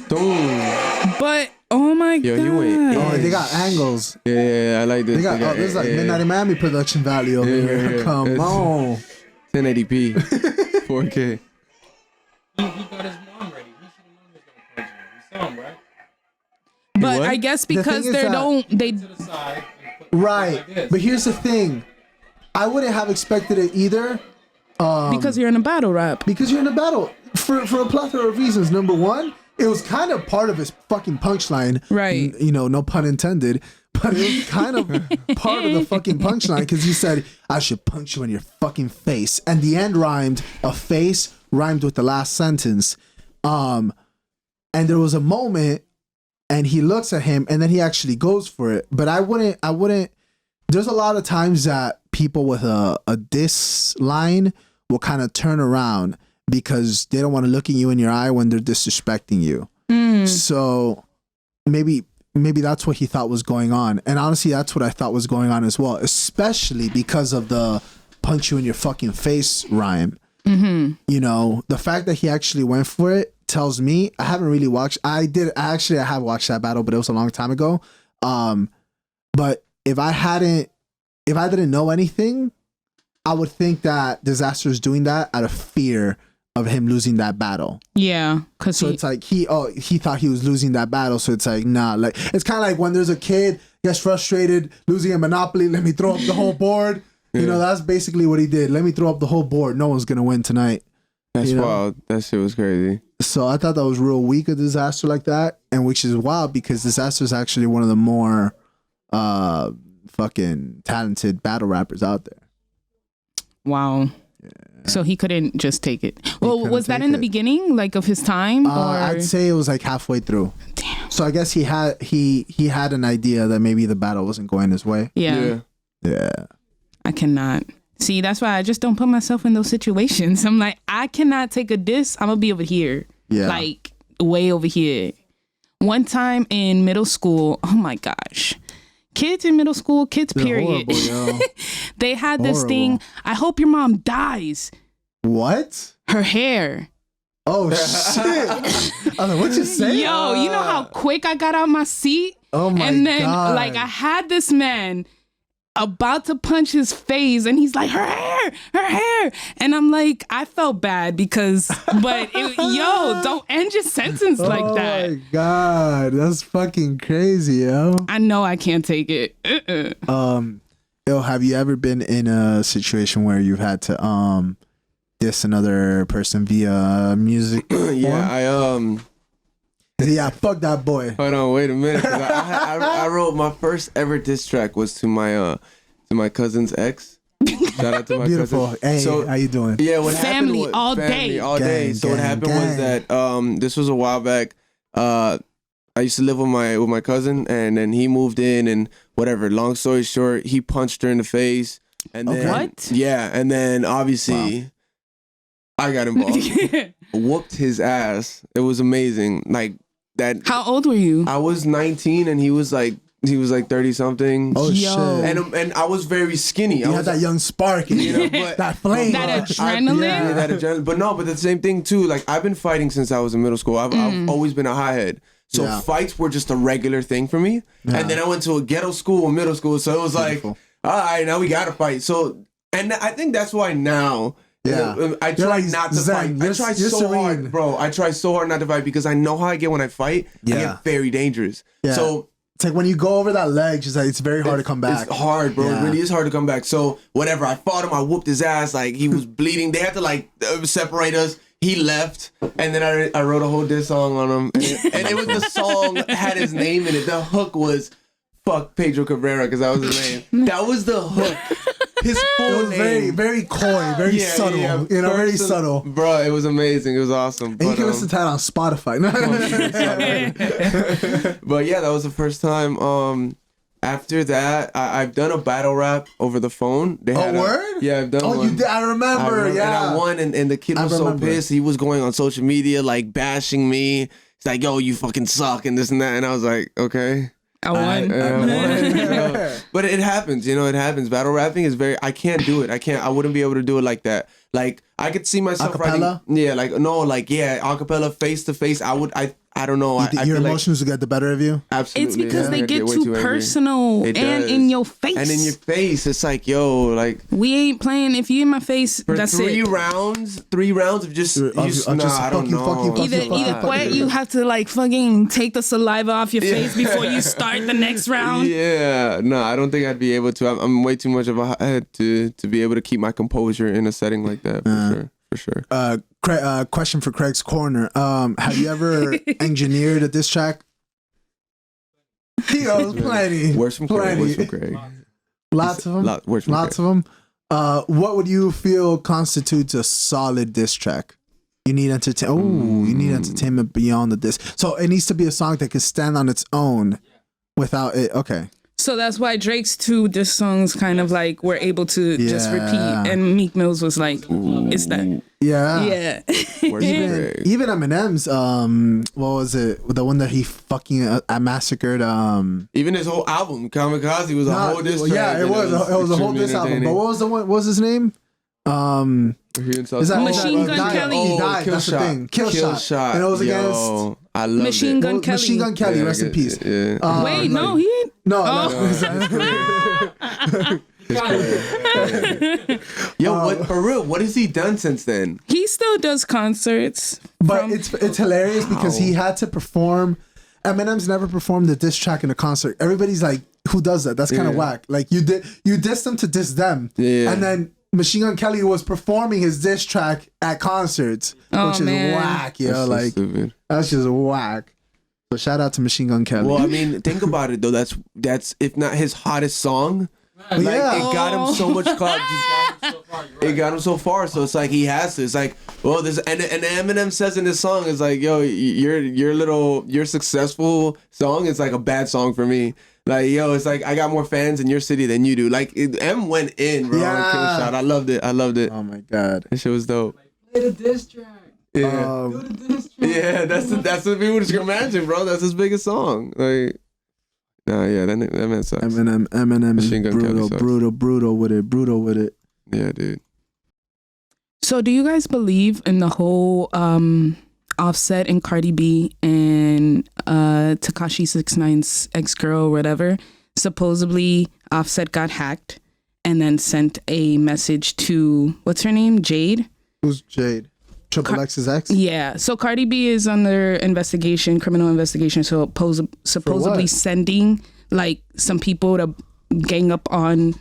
S3: Boom.
S4: But oh my my
S3: Yo,
S4: god.
S3: you went
S2: Oh,
S3: in.
S2: they got angles.
S3: Yeah, I like this.
S2: They got, this is like Midnight in Miami production value over here. Come
S3: It's-
S2: on.
S3: 1080p, 4K.
S5: He got his mom ready. He should have known he was gonna punch him. You saw him, right?
S4: But
S3: What?
S4: I guess
S2: thing
S4: because
S2: is
S4: they
S2: that-
S4: they
S5: To the side. And put
S2: Right.
S5: like this.
S2: But here's the thing. I wouldn't have expected it either.
S4: because you're in a battle rap.
S2: Because you're in a battle for a plethora of reasons. Number one, it was kind of part of his fucking punchline,
S4: Right.
S2: You know, no pun intended, but it was kind of part of the fucking punchline because he said, "I should punch you in your fucking face," and the end rhymed. A face rhymed with the last sentence, and there was a moment, and he looks at him, and then he actually goes for it. But I wouldn't. There's a lot of times that people with a diss line will kind of turn around because they don't want to look at you in your eye when they're disrespecting you. So maybe that's what he thought was going on. And honestly, that's what I thought was going on as well, especially because of the punch you in your fucking face rhyme. You know, the fact that he actually went for it tells me I haven't really watched. I have watched that battle, but it was a long time ago. But if I didn't know anything, I would think that Disaster is doing that out of fear of him losing that battle.
S4: Yeah, because
S2: So it's like he thought he was losing that battle. So it's like, nah, like it's kind of like when there's a kid gets frustrated losing a Monopoly, let me throw up the whole board. You know, that's basically what he did. Let me throw up the whole board. No one's gonna win tonight.
S3: That's
S2: You know?
S3: wild. That shit was crazy.
S2: So I thought that was real weak of Disaster like that, and which is wild because Disaster is actually one of the more fucking talented battle rappers out there.
S4: wow. So he couldn't just take it. Well,
S2: couldn't
S4: was that
S2: take
S4: in the
S2: it.
S4: beginning, like of his time, or
S2: I'd say it was like halfway through.
S4: damn?
S2: So I guess he had an idea that maybe the battle wasn't going his way.
S4: Yeah,
S2: Yeah.
S4: I cannot. See, that's why I just don't put myself in those situations. I'm like, I cannot take a diss. I'm gonna be over here,
S2: Yeah.
S4: like way over here. One time in middle school, oh my gosh. Kids in middle school, kids
S2: They're
S4: period.
S2: horrible, yo.
S4: They had this thing,
S2: Horrible.
S4: I hope your mom dies.
S2: What?
S4: Her hair.
S2: Oh shit! I was like, what you say?
S4: Yo, you know how quick I got out my seat?
S2: Oh my
S4: And then
S2: God.
S4: like I had this man about to punch his face and he's like, her hair. And I'm like, I felt bad because, yo, don't end your sentence like
S2: Oh
S4: that.
S2: my God, that's fucking crazy, yo.
S4: I know I can't take it.
S2: Yo, have you ever been in a situation where you've had to diss another person via music?
S3: Yeah,
S2: Yeah, fuck that boy.
S3: hold on, wait a minute. 'Cause I wrote my first ever diss track was to my cousin's ex. Shout out to my
S2: Beautiful.
S3: cousin.
S2: Hey,
S3: So,
S2: how you doing?
S3: yeah, what happened
S4: Family
S3: was
S4: all
S3: family
S4: day.
S3: all day.
S2: Gang,
S3: So what
S2: gang,
S3: happened was
S2: gang.
S3: that this was a while back. I used to live with my cousin, and then he moved in, and whatever. Long story short, he punched her in the face, and then
S4: What?
S3: yeah, and then obviously I got involved, whooped his ass. It was amazing. Like that.
S4: How old were you?
S3: I was 19, and he was like 30 something.
S2: Oh
S4: Yo.
S2: shit!
S3: And I was very skinny.
S2: You had that young spark in you,
S3: know, but-
S2: that flame.
S4: That adrenaline?
S3: Yeah, that adrenaline. But no, but the same thing too. Like I've been fighting since I was in middle school. I've always been a hothead. So
S2: Yeah.
S3: fights were just a regular thing for me.
S2: Yeah.
S3: And then I went to a ghetto school in middle school. So it was
S2: Beautiful.
S3: like, all right, now we gotta fight. So, and I think that's why now.
S2: Yeah.
S3: I
S2: You're
S3: try
S2: like
S3: not to
S2: Zen.
S3: fight. I
S2: You're-
S3: try
S2: you're
S3: so
S2: serene.
S3: hard, bro. I try so hard not to fight because I know how I get when I fight. I
S2: Yeah.
S3: get very dangerous.
S2: Yeah.
S3: So
S2: It's like when you go over that ledge, it's very hard to come back.
S3: it's hard, bro.
S2: Yeah.
S3: It really is hard to come back. So whatever, I fought him. I whooped his ass. Like he was bleeding. They had to like separate us. He left, and then I wrote a whole diss song on him, and it was the song had his name in it. The hook was "Fuck Pedro Cabrera" because that was his name. That was the hook. His
S2: It
S3: full
S2: was
S3: name.
S2: very, very coy, very subtle. You know, very subtle.
S3: Bro, it was amazing. It was awesome.
S2: And you can listen to that on Spotify.
S3: But yeah, that was the first time. After that, I've done a battle rap over the phone. They had
S2: word?
S3: Yeah, I've done one.
S2: Oh, you did? I remember.
S3: And
S2: Yeah.
S3: I won, and the kid
S2: I
S3: was so
S2: remember.
S3: pissed. He was going on social media, like, bashing me. He's like, yo, you fucking suck, and this and that. And I was like, okay.
S4: I won.
S3: I won. So, but it happens, it happens. Battle rapping is I can't do it. I wouldn't be able to do it like that. Like, I could see myself
S2: Acapella?
S3: writing. Yeah, like, no, like, yeah, acapella, face to face. I I don't know.
S2: You think your emotions will get the better of you?
S3: Absolutely.
S4: It's because
S3: yeah.
S4: they
S3: I
S4: get
S3: way
S4: too
S3: angry.
S4: personal
S3: It
S4: and
S3: does.
S4: in your face.
S3: And in your face, it's like, yo, like
S4: we ain't playing. If you in my face,
S3: for
S4: that's
S3: three
S4: it.
S3: rounds of just,
S2: Of just
S3: nah, I don't
S2: fucking,
S3: know.
S2: fucking,
S4: Either
S2: fucking.
S4: quit, you have to like fucking take the saliva off your face before you start the next round.
S3: Yeah, no, I don't think I'd be able to. I'm way too much of a hothead to be able to keep my composure in a setting like that. For sure.
S2: Question for Craig's Corner. Have you ever engineered a diss track? He goes plenty.
S3: Worse from Craig. Worse from Craig.
S2: Lots of them. Lots of them. What would you feel constitutes a solid diss track? You need you need entertainment beyond the diss. So it needs to be a song that can stand on its own without it. Okay.
S4: So that's why Drake's 2 diss songs kind of like were able to just repeat, and Meek Mill's was like, it's that.
S2: Yeah. Even Eminem's, what was it? The one that he fucking massacred.
S3: Even his whole album, Kamikaze, was a whole diss track.
S2: Yeah, it was a whole diss album. But what was the one? What was his name?
S4: Machine Gun Kelly.
S2: He died. That's the thing. Kill shot. And it was against.
S3: I love
S4: Machine Gun Kelly.
S2: Machine Gun Kelly. Rest in peace.
S3: Yeah.
S4: Wait, no, he ain't.
S2: No.
S3: Yo, what for real? What has he done since then?
S4: He still does concerts.
S2: But it's hilarious because he had to perform. Eminem's never performed the diss track in a concert. Everybody's like, who does that? That's kind of whack. Like you diss them to diss them. Yeah. And then Machine Gun Kelly was performing his diss track at concerts, which is whack, yo. Like stupid. That's just whack. So shout out to Machine Gun Kelly.
S3: Well, I mean, think about it though. That's if not his hottest song. Like, it got him so much clout. It got him so far. So it's like he has to. It's like, well, there's and Eminem says in this song is like, yo, your successful song is like a bad song for me. Like, yo, it's like I got more fans in your city than you do. Like, M went in, bro.
S2: Yeah.
S3: Kill shot. I loved it.
S2: Oh my god,
S3: that shit was dope.
S5: Play the diss track.
S3: Yeah,
S5: Do the diss track.
S3: yeah. That's what people just imagine, bro. That's his biggest song. Like, nah, yeah, that man sucks.
S2: Eminem is
S3: Machine Gun Kelly sucks.
S2: brutal with it.
S3: Yeah, dude.
S4: So do you guys believe in the whole Offset and Cardi B and Tekashi 6ix9ine's ex-girl or whatever? Supposedly Offset got hacked and then sent a message to, what's her name? Jade?
S2: Who's Jade? Triple X's ex?
S4: Yeah. So Cardi B is under investigation, criminal investigation, so supposedly sending like some people to gang up on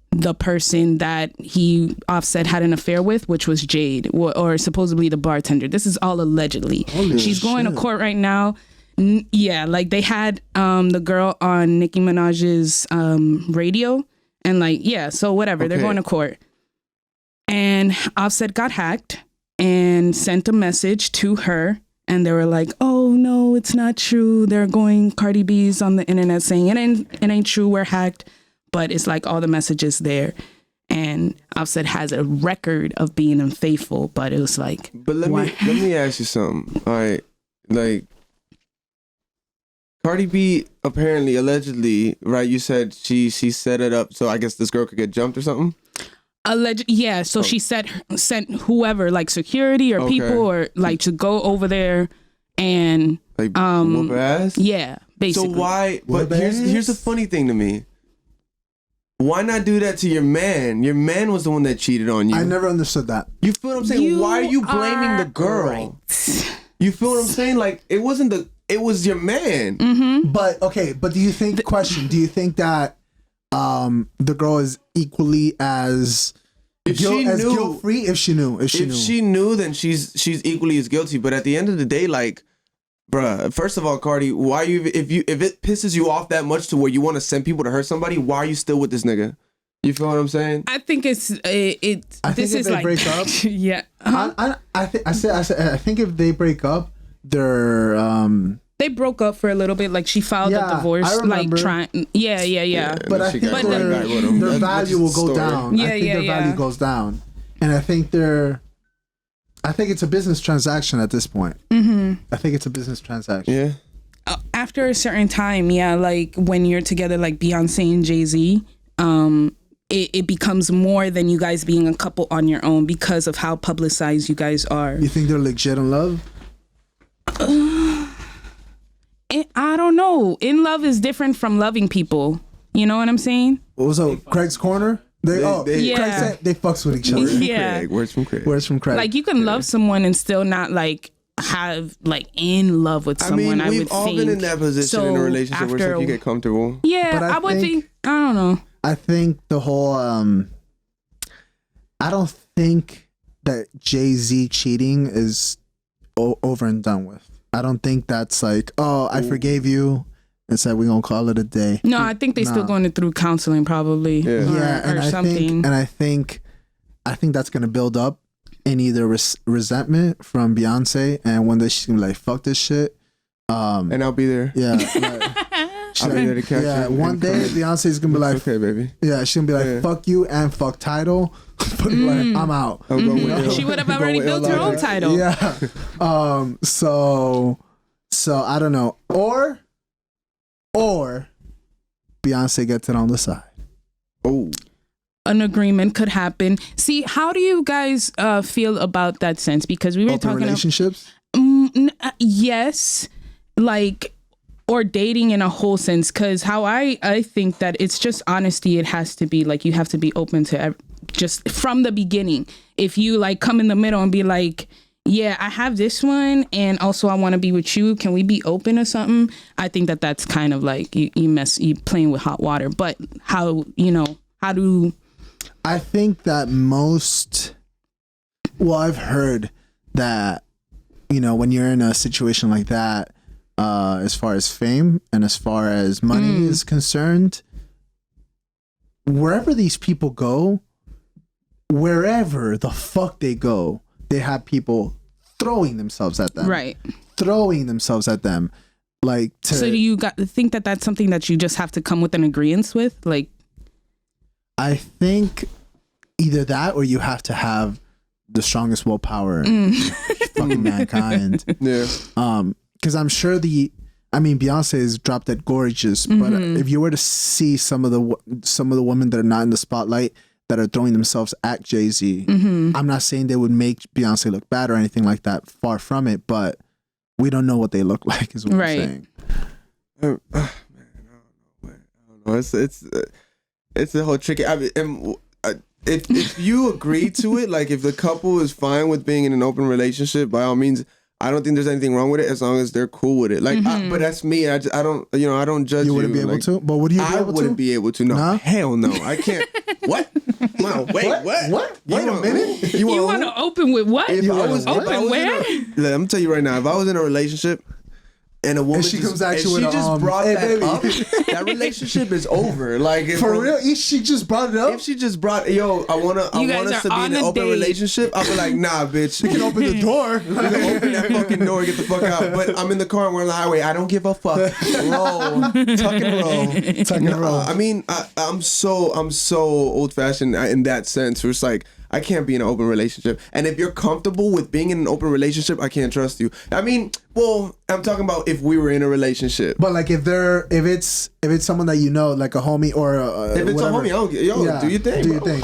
S4: the person that he Offset had an affair with, which was Jade, or supposedly the bartender. This is all allegedly. She's going to court right now. Yeah, like they had the girl on Nicki Minaj's radio, and like, yeah, so whatever, they're going to court. And Offset got hacked and sent a message to her, and they were like, oh no, it's not true. Cardi B's on the internet saying it ain't true, we're hacked. But it's like all the messages there. And Offset has a record of being unfaithful, but it was like.
S3: But let me ask you something. All right, like Cardi B apparently, allegedly, right? You said she set it up so I guess this girl could get jumped or something.
S4: Yeah. So she sent whoever, like security or people, or like to go over there and
S3: like whoop her ass.
S4: Yeah, basically.
S3: So why? But here's the funny thing to me. Why not do that to your man? Your man was the one that cheated on you.
S2: I never understood that.
S3: You feel what I'm saying? Why are you blaming the girl? Right. You feel what I'm saying? Like it was your man.
S4: Mm-hmm.
S2: But do you think that the girl is equally as guilt-free if she knew? If she knew,
S3: then she's equally as guilty. But at the end of the day, like, bruh, first of all, Cardi, why if it pisses you off that much to where you want to send people to hurt somebody, why are you still with this nigga? You feel what I'm saying?
S4: I think I think if they
S2: break up,
S4: yeah.
S2: I think if they break up, they're
S4: they broke up for a little bit. Like she filed a divorce, like trying. Yeah.
S2: But I think their value will go down.
S4: Yeah,
S2: I think their value goes down, and I think it's a business transaction at this point.
S4: Mm-hmm.
S2: I think it's a business transaction.
S3: Yeah.
S4: After a certain time, like when you're together, like Beyonce and Jay-Z, it becomes more than you guys being a couple on your own because of how publicized you guys are.
S2: You think they're legit in love?
S4: I don't know. In love is different from loving people. You know what I'm saying?
S2: What was up? Craig's Corner? Craig
S4: Yeah.
S2: said they fucks with each other.
S4: Yeah.
S3: Words from Craig.
S2: Words from Craig.
S4: Like you can love someone and still not like have like in love with
S3: I
S4: someone.
S3: mean, we've
S4: would
S3: all
S4: think.
S3: been in that position
S4: So
S3: in a relationship where it's like you get comfortable.
S4: Yeah,
S2: But I
S4: I would
S2: think-
S4: think. I don't know.
S2: I think the whole I don't think that Jay-Z cheating is over and done with. I don't think that's like, oh, I forgave you and said we're gonna call it a day.
S4: No, I think they still going through counseling probably.
S3: Yeah.
S4: Or something.
S2: I think that's gonna build up in either resentment from Beyonce, and one day she's gonna be like, fuck this shit.
S3: And I'll be there.
S2: Yeah.
S3: I'll be there to catch
S2: Yeah,
S3: you.
S2: one day Beyonce's gonna be like,
S3: okay, baby.
S2: yeah, she's gonna be like,
S3: Yeah.
S2: fuck you and fuck Tidal. Like, I'm out.
S3: I'm going with
S4: She would have
S3: I'm
S4: already
S3: going with
S4: built her own
S3: ill-logicz.
S4: title.
S2: Yeah. So I don't know. Or Beyonce gets it on the side.
S3: Oh,
S4: An agreement could happen. See, how do you guys feel about that sense? Because we were
S2: Open
S4: talking
S2: relationships.
S4: yes, like, or dating in a whole sense. Because how I think that it's just honesty. It has to be like you have to be open to just from the beginning. If you like come in the middle and be like, yeah, I have this one, and also I want to be with you. Can we be open or something? I think that that's kind of like you playing with hot water. But how do
S2: I think that I've heard that, when you're in a situation like that, as far as fame and as far as money is concerned, wherever these people go, wherever the fuck they go, they have people throwing themselves at them.
S4: right?
S2: Throwing themselves at them. Like,
S4: So do you think that that's something that you just have to come with an agreement with? Like,
S2: I think either that or you have to have the strongest willpower in fucking mankind.
S3: yeah.
S2: Because I'm sure Beyonce is drop dead gorgeous, but if you were to see some of the women that are not in the spotlight that are throwing themselves at Jay-Z, I'm not saying they would make Beyonce look bad or anything like that. Far from it, but we don't know what they look like. Is what
S4: Right.
S2: I'm saying.
S3: Man, I don't know. It's the whole tricky. I mean, if you agree to it, like if the couple is fine with being in an open relationship, by all means, I don't think there's anything wrong with it as long as they're cool with it. Like, but that's me. I don't judge you.
S2: You wouldn't be able to, but would you?
S3: I wouldn't be able to. No,
S2: Nah?
S3: hell no. I can't. What? No, wait, what?
S2: Wait a minute.
S4: you want to open with what?
S3: If I was
S4: open where?
S3: let me tell you right now. If I was in a relationship and a woman
S2: she comes at you with
S3: just
S2: a,
S3: brought
S2: hey,
S3: that
S2: baby.
S3: up, that relationship is over. Like
S2: For real, if she just brought it up.
S3: If she just brought, I want
S4: guys
S3: us to
S4: are
S3: be in
S4: on
S3: an
S4: a
S3: open
S4: date.
S3: relationship, I'll be like, nah, bitch.
S2: You can open the door.
S3: You can open that fucking door and get the fuck out. But I'm in the car and we're on the highway. I don't give a fuck. Roll. Tuck and roll.
S2: Tuck and roll.
S3: I mean, I'm so old fashioned in that sense. Where it's like, I can't be in an open relationship. And if you're comfortable with being in an open relationship, I can't trust you. I mean, well, I'm talking about if we were in a relationship.
S2: But like if it's someone that you know, like a homie or
S3: If it's
S2: whatever.
S3: a homie,
S2: Yeah,
S3: do your thing.
S2: do your
S3: bro.
S2: thing.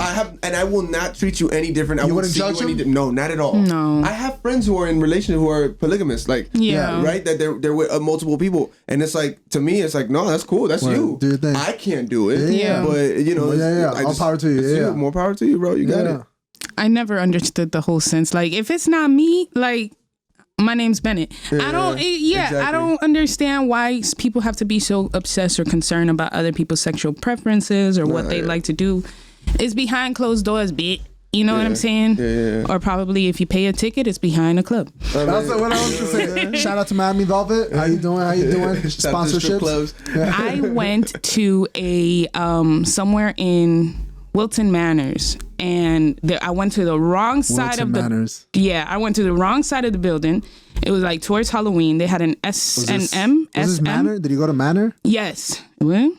S3: I will not treat you any different. I
S2: You
S3: won't
S2: wouldn't
S3: see
S2: judge
S3: you any
S2: him?
S3: No, not at all.
S4: No.
S3: I have friends who are in relationships who are polygamous, like
S4: Yeah.
S3: right. That they're with multiple people, and it's like to me, it's like no, that's cool, that's
S2: Well,
S3: you.
S2: do your thing.
S3: I can't do it.
S4: Yeah.
S3: but
S2: Yeah. All power to you.
S3: it's
S2: Yeah.
S3: more power to you, bro. You got it.
S4: I never understood the whole sense. Like, if it's not me, like, my name's Bennett. I don't.
S3: exactly.
S4: I don't understand why people have to be so obsessed or concerned about other people's sexual preferences or what they like to do. It's behind closed doors, bitch. You know what I'm saying?
S3: Yeah.
S4: Or probably if you pay a ticket, it's behind a club.
S2: That's what I was to say. Shout out to Miami Velvet. How you doing? Sponsorships.
S3: Clothes.
S4: I went to a somewhere in Wilton Manors, and I went to the wrong side of the
S2: Manners.
S4: Yeah, I went to the wrong side of the building. It was like towards Halloween. They had an S&M.
S2: Was this Manor? Did you go to Manor?
S4: Yes. What?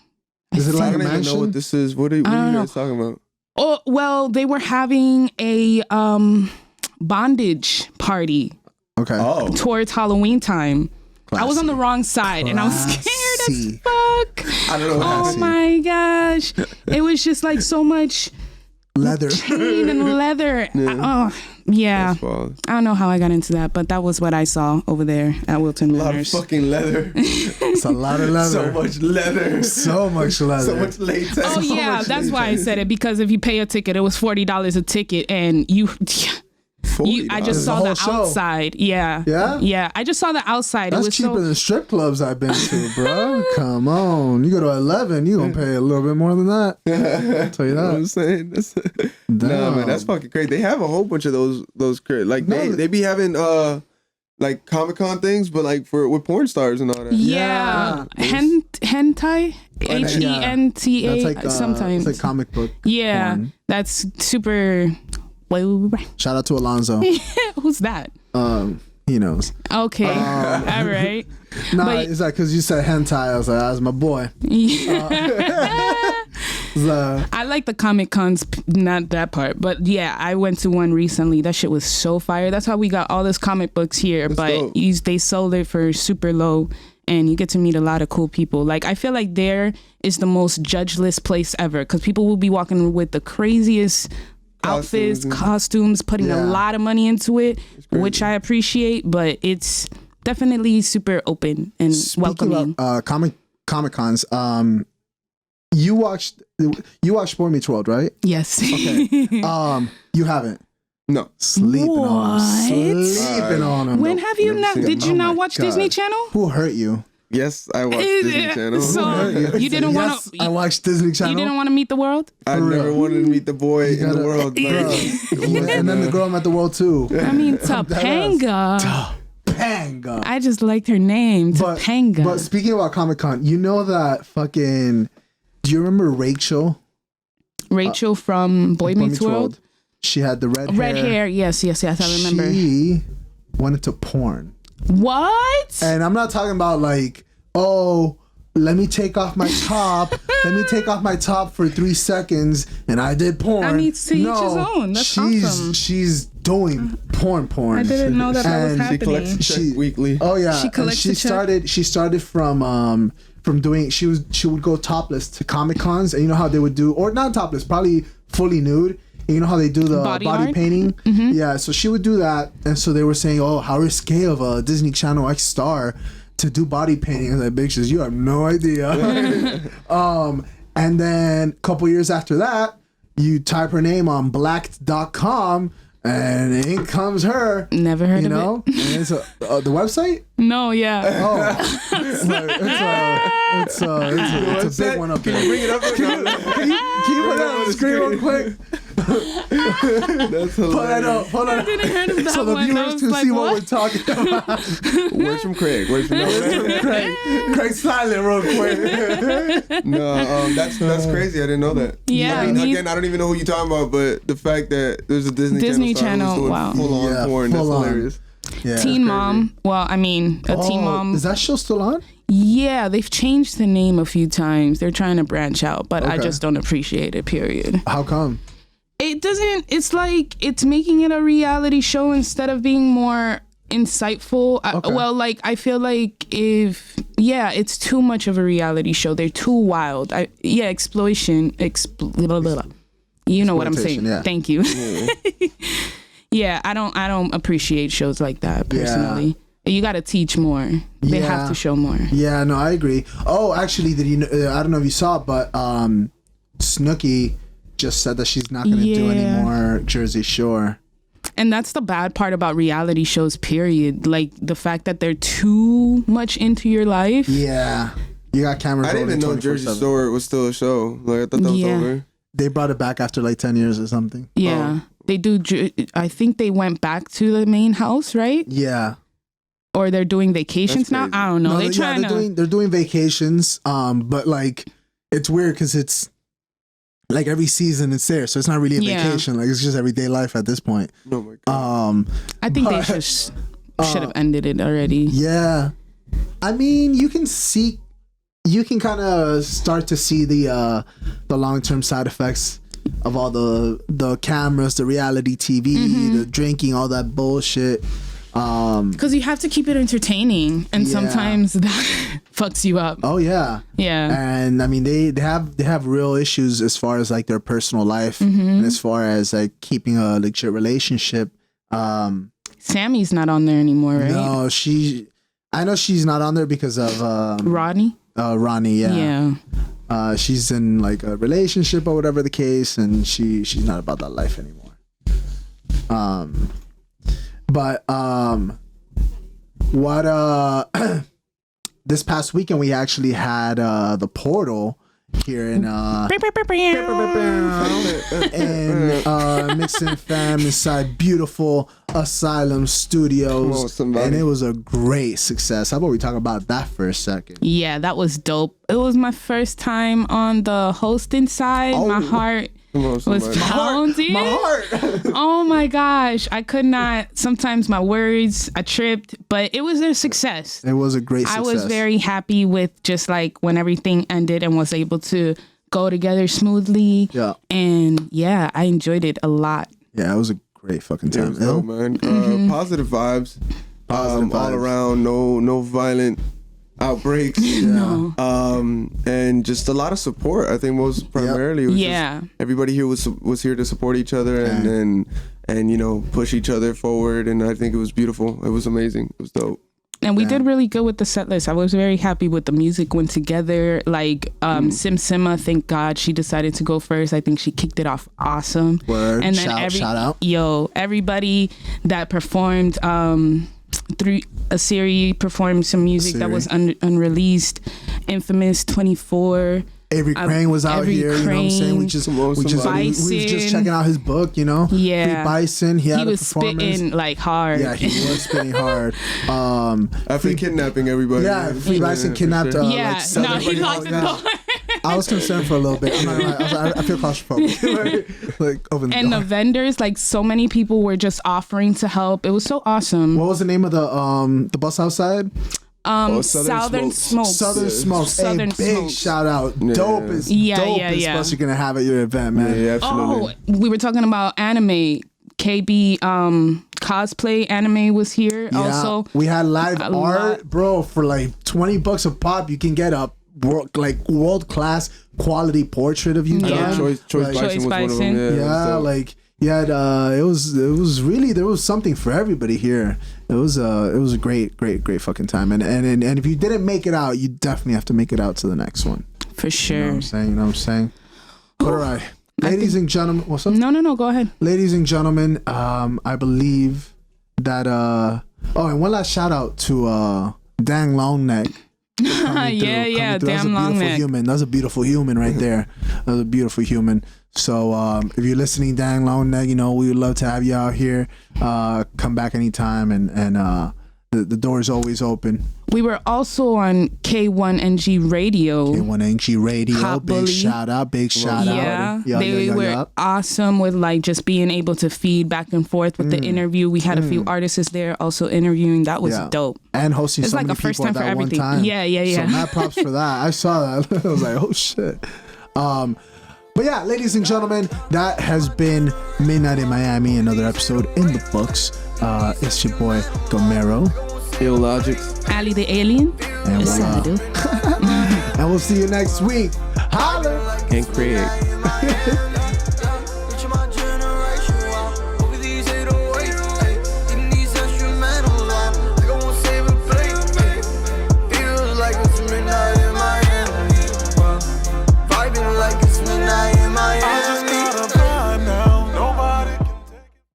S2: Is it
S3: I
S2: like a
S3: don't even know
S2: mansion?
S3: what this is. What are you guys talking about?
S4: Oh, well, they were having a bondage party
S2: Okay.
S3: Oh,
S4: towards Halloween time. I was on the wrong side, and I was
S2: Classy.
S4: scared as fuck.
S3: I don't know what
S4: Oh
S3: happened.
S4: my gosh. It was just like so much
S2: Leather.
S4: chain and leather. Yeah.
S3: That's wild.
S4: I don't know how I got into that, but that was what I saw over there at Wilton
S3: A lot of
S4: Manors.
S3: fucking leather.
S2: It's a lot of leather.
S3: So much leather.
S2: So much leather.
S3: So much latex.
S4: Oh
S3: So
S4: yeah,
S3: much
S4: that's why I
S3: latex.
S4: said it, because if you pay a ticket, it was $40 a ticket, and I just saw
S2: The
S4: the
S2: whole show.
S4: outside. Yeah.
S2: Yeah?
S4: Yeah. I just saw the outside.
S2: That's
S4: it was
S2: cheaper
S4: so
S2: than strip clubs I've been to, bro. Come on. You go to 11, you gonna pay a little bit more than that. I'll tell you
S3: You know what I'm
S2: that.
S3: saying? Nah, man, that's fucking crazy. They have a whole bunch of those like
S2: No,
S3: they be having like Comic-Con things, but like with porn stars and all that.
S4: yeah.
S2: Yeah.
S4: Hentai? HENTA
S2: That's like,
S4: sometimes.
S2: it's like comic book.
S4: Yeah.
S2: porn.
S4: That's super. Well,
S2: Shout out to Alonzo.
S4: who's that?
S2: He knows.
S4: Okay. All right.
S2: Nah,
S4: But-
S2: it's like because you said hentai, I was like, that's my boy. So,
S4: I like the Comic Cons, not that part, but yeah, I went to one recently. That shit was so fire. That's how we got all those comic books here.
S3: That's
S4: but
S3: dope.
S4: they sold it for super low, and you get to meet a lot of cool people. Like, I feel like there is the most judgeless place ever, because people will be walking with the craziest outfits, costumes, putting a
S2: Yeah.
S4: lot of money into it, which I appreciate. But it's definitely super open and welcoming.
S2: about comic cons, you watched Boy Meets World, right?
S4: Yes.
S2: You haven't.
S3: No.
S2: Sleeping on
S4: What?
S2: him. Sleeping on him.
S4: When have you
S3: Never
S4: not?
S3: seen
S4: Did
S3: it.
S4: you
S2: Oh
S4: not
S2: my
S4: watch
S2: God.
S4: Disney Channel?
S2: Who hurt you?
S3: Yes, I watched Disney Channel.
S4: So you didn't want
S2: Yes,
S4: to.
S2: I watched Disney Channel.
S4: You didn't want to meet the world.
S3: I
S2: For
S3: never
S2: real.
S3: wanted to meet the boy in the
S2: gotta-
S3: world.
S2: Bruh. And then the girl met the world too.
S4: I mean, Topanga.
S2: Topanga.
S4: I just liked her name, Topanga.
S2: But speaking about Comic Con, you know that fucking. Do you remember Rachel?
S4: Rachel from Boy Meets World.
S2: She had the
S4: Red hair. Yes. I remember.
S2: She went into porn.
S4: What?
S2: And I'm not talking about like, oh, let me take off my top. Let me take off my top for 3 seconds, and I did porn.
S4: I mean, to each his own. That's awesome.
S2: She's doing porn.
S4: I didn't know that was
S2: And
S3: She
S4: happening.
S3: collects the check
S2: She-
S3: weekly.
S2: Oh yeah,
S4: She collects
S2: and
S4: the check?
S2: She started from doing. She would go topless to Comic Cons, and you know how they would do, or not topless, probably fully nude. And you know how they do the
S4: Body
S2: body
S4: art?
S2: painting? Yeah, so she would do that, and so they were saying, "Oh, how risque of a Disney Channel X star to do body painting." And like, bitches, you have no idea. And then a couple years after that, you type her name on blacked.com, and in comes her.
S4: Never heard
S2: You
S4: of
S2: know, and it's the website.
S4: it. No, yeah.
S2: Oh, it's a big one up there.
S3: Bring it up.
S2: Can you put that on the screen real quick?
S3: That's
S2: Hold on,
S3: hilarious.
S2: hold on.
S4: I didn't heard of that
S2: So the
S4: one. I
S2: viewers
S4: was
S2: can
S4: like,
S2: see what we're
S4: what?
S2: talking about.
S3: Words from Craig. Words from
S2: Craig, Craig silent real quick.
S3: No, that's crazy. I didn't know that.
S4: Yeah,
S3: I mean,
S4: me-
S3: again, I don't even know who you're talking about, but the fact that there's a
S4: Disney
S3: star
S4: Channel,
S3: who's doing
S4: wow.
S3: full on
S2: Yeah,
S3: porn. That's
S2: full on.
S3: hilarious.
S2: Yeah.
S4: Teen Mom. Well, I mean, a Teen Mom.
S2: Is that show still on?
S4: Yeah, they've changed the name a few times. They're trying to branch out, but I
S2: Okay.
S4: just don't appreciate it, period.
S2: How come?
S4: It doesn't, it's like, it's making it a reality show instead of being more insightful.
S2: Okay.
S4: Well, like, I feel like it's too much of a reality show. They're too wild. Exploitation. Blah, blah, blah. You know what I'm saying.
S2: Exploitation, yeah.
S4: Thank you. Yeah, I don't appreciate shows like that personally. You got to teach more. They
S2: Yeah.
S4: have to show more.
S2: Yeah, no, I agree. Oh, actually, did you know? I don't know if you saw it, but Snooki just said that she's not going to do any
S4: Yeah.
S2: more Jersey Shore.
S4: And that's the bad part about reality shows, period. Like the fact that they're too much into your life.
S2: Yeah, you got cameras.
S3: I didn't even know
S2: rolling
S3: Jersey
S2: 24/7.
S3: Shore was still a show. Like I thought that was
S4: Yeah.
S3: over.
S2: They brought it back after like 10 years or something.
S4: Yeah. They do. I think they went back to the main house, right?
S2: Yeah.
S4: Or they're doing vacations
S3: That's
S4: now.
S3: crazy.
S4: I don't know. They're trying to.
S2: they're doing vacations. But like it's weird because it's like every season it's there, so it's not really a
S4: Yeah.
S2: vacation. Like it's just everyday life at this point.
S3: Oh my god.
S4: I think they
S2: but-
S4: should have ended it already.
S2: Yeah, I mean you can kind of start to see the long-term side effects of all the cameras, the reality TV,
S4: Mm-hmm.
S2: the drinking, all that bullshit.
S4: Because you have to keep it entertaining, and
S2: Yeah.
S4: sometimes that fucks you up.
S2: Oh yeah.
S4: Yeah.
S2: And I mean they have real issues as far as like their personal life
S4: Mm-hmm.
S2: and as far as like keeping a legit relationship.
S4: Sammy's not on there anymore, right?
S2: No, I know she's not on there because of
S4: Rodney.
S2: Ronnie. Yeah.
S4: Yeah.
S2: She's in like a relationship or whatever the case, and she's not about that life anymore. But what this past weekend we actually had the Portal here in Mixing Fam inside beautiful Asylum Studios, and it was a great success. How about we talk about that for a second?
S4: Yeah, that was dope. It was my first time on the hosting side. My heart was pounding.
S2: My heart.
S4: Oh my gosh, I could not. Sometimes my words, I tripped, but it was a success.
S2: It was a great success.
S4: I was very happy with just like when everything ended and was able to go together smoothly.
S2: Yeah.
S4: And yeah, I enjoyed it a lot.
S2: Yeah, it was a great fucking time.
S3: Dope, man. Positive vibes. All around. No violent outbreaks.
S4: No.
S3: And just a lot of support. I think most primarily. It was just everybody here was here to support each other and you know, push each other forward. And I think it was beautiful. It was amazing. It was dope.
S4: And we did really good with the set list. I was very happy with the music went together. Like Sim Sima, thank God she decided to go first. I think she kicked it off awesome.
S2: Word.
S4: And then
S2: shout out.
S4: Everybody that performed through a series performed some music that was unreleased. Infamous 24.
S2: Avery Crane was out here, you know what I'm saying? We was just checking out his book, you know?
S4: Yeah.
S2: Free Bison, he was
S4: spitting like hard.
S2: Yeah, he was spitting hard.
S3: After kidnapping everybody.
S2: Yeah, Free Bison kidnapped
S4: he
S2: locked
S4: the door.
S2: I was concerned for a little bit. I'm not gonna lie. I feel claustrophobic. Like, open the door.
S4: The vendors, like so many people were just offering to help. It was so awesome.
S2: What was the name of the bus outside?
S4: Southern Smokes.
S2: Southern Smokes.
S4: Southern
S2: big
S4: Smokes.
S2: shout out. Dopest bus you're gonna have at your event, man.
S3: Yeah, absolutely.
S4: We were talking about anime. KB cosplay anime was here also.
S2: We had live art, bro, for like $20 a pop. You can get a world class quality portrait of you done.
S3: Choice Bison was one of them.
S2: It was really, there was something for everybody here. It was a great fucking time. And if you didn't make it out, you definitely have to make it out to the next one.
S4: For sure.
S2: You know what I'm saying? All right. Ladies and gentlemen, what's up?
S4: No, go ahead.
S2: Ladies and gentlemen, I believe that and one last shout out to Dang Longneck.
S4: Yeah, damn Longneck.
S2: That's a beautiful human right there. That's a beautiful human. So if you're listening, Dang Longneck, you know, we would love to have you out here. Come back anytime, and the door is always open.
S4: We were also on K1NG Radio.
S2: K1NG Radio.
S4: Hot
S2: big
S4: Bully.
S2: shout out.
S4: Yeah, they were awesome with like just being able to feed back and forth with the interview. We had a few artists there also interviing. That was dope.
S2: And hosting
S4: it's
S2: so
S4: like
S2: many
S4: a first
S2: people
S4: time
S2: at
S4: for
S2: that
S4: everything.
S2: one time.
S4: Yeah.
S2: So mad props for that. I saw that. I was like, oh shit. But yeah, ladies and gentlemen, that has been Midnight in Miami, another episode in the books. It's your boy Gamero,
S3: ill-logicz,
S4: Aly Da Alien,
S2: and we'll see you next week. Holla
S3: and create.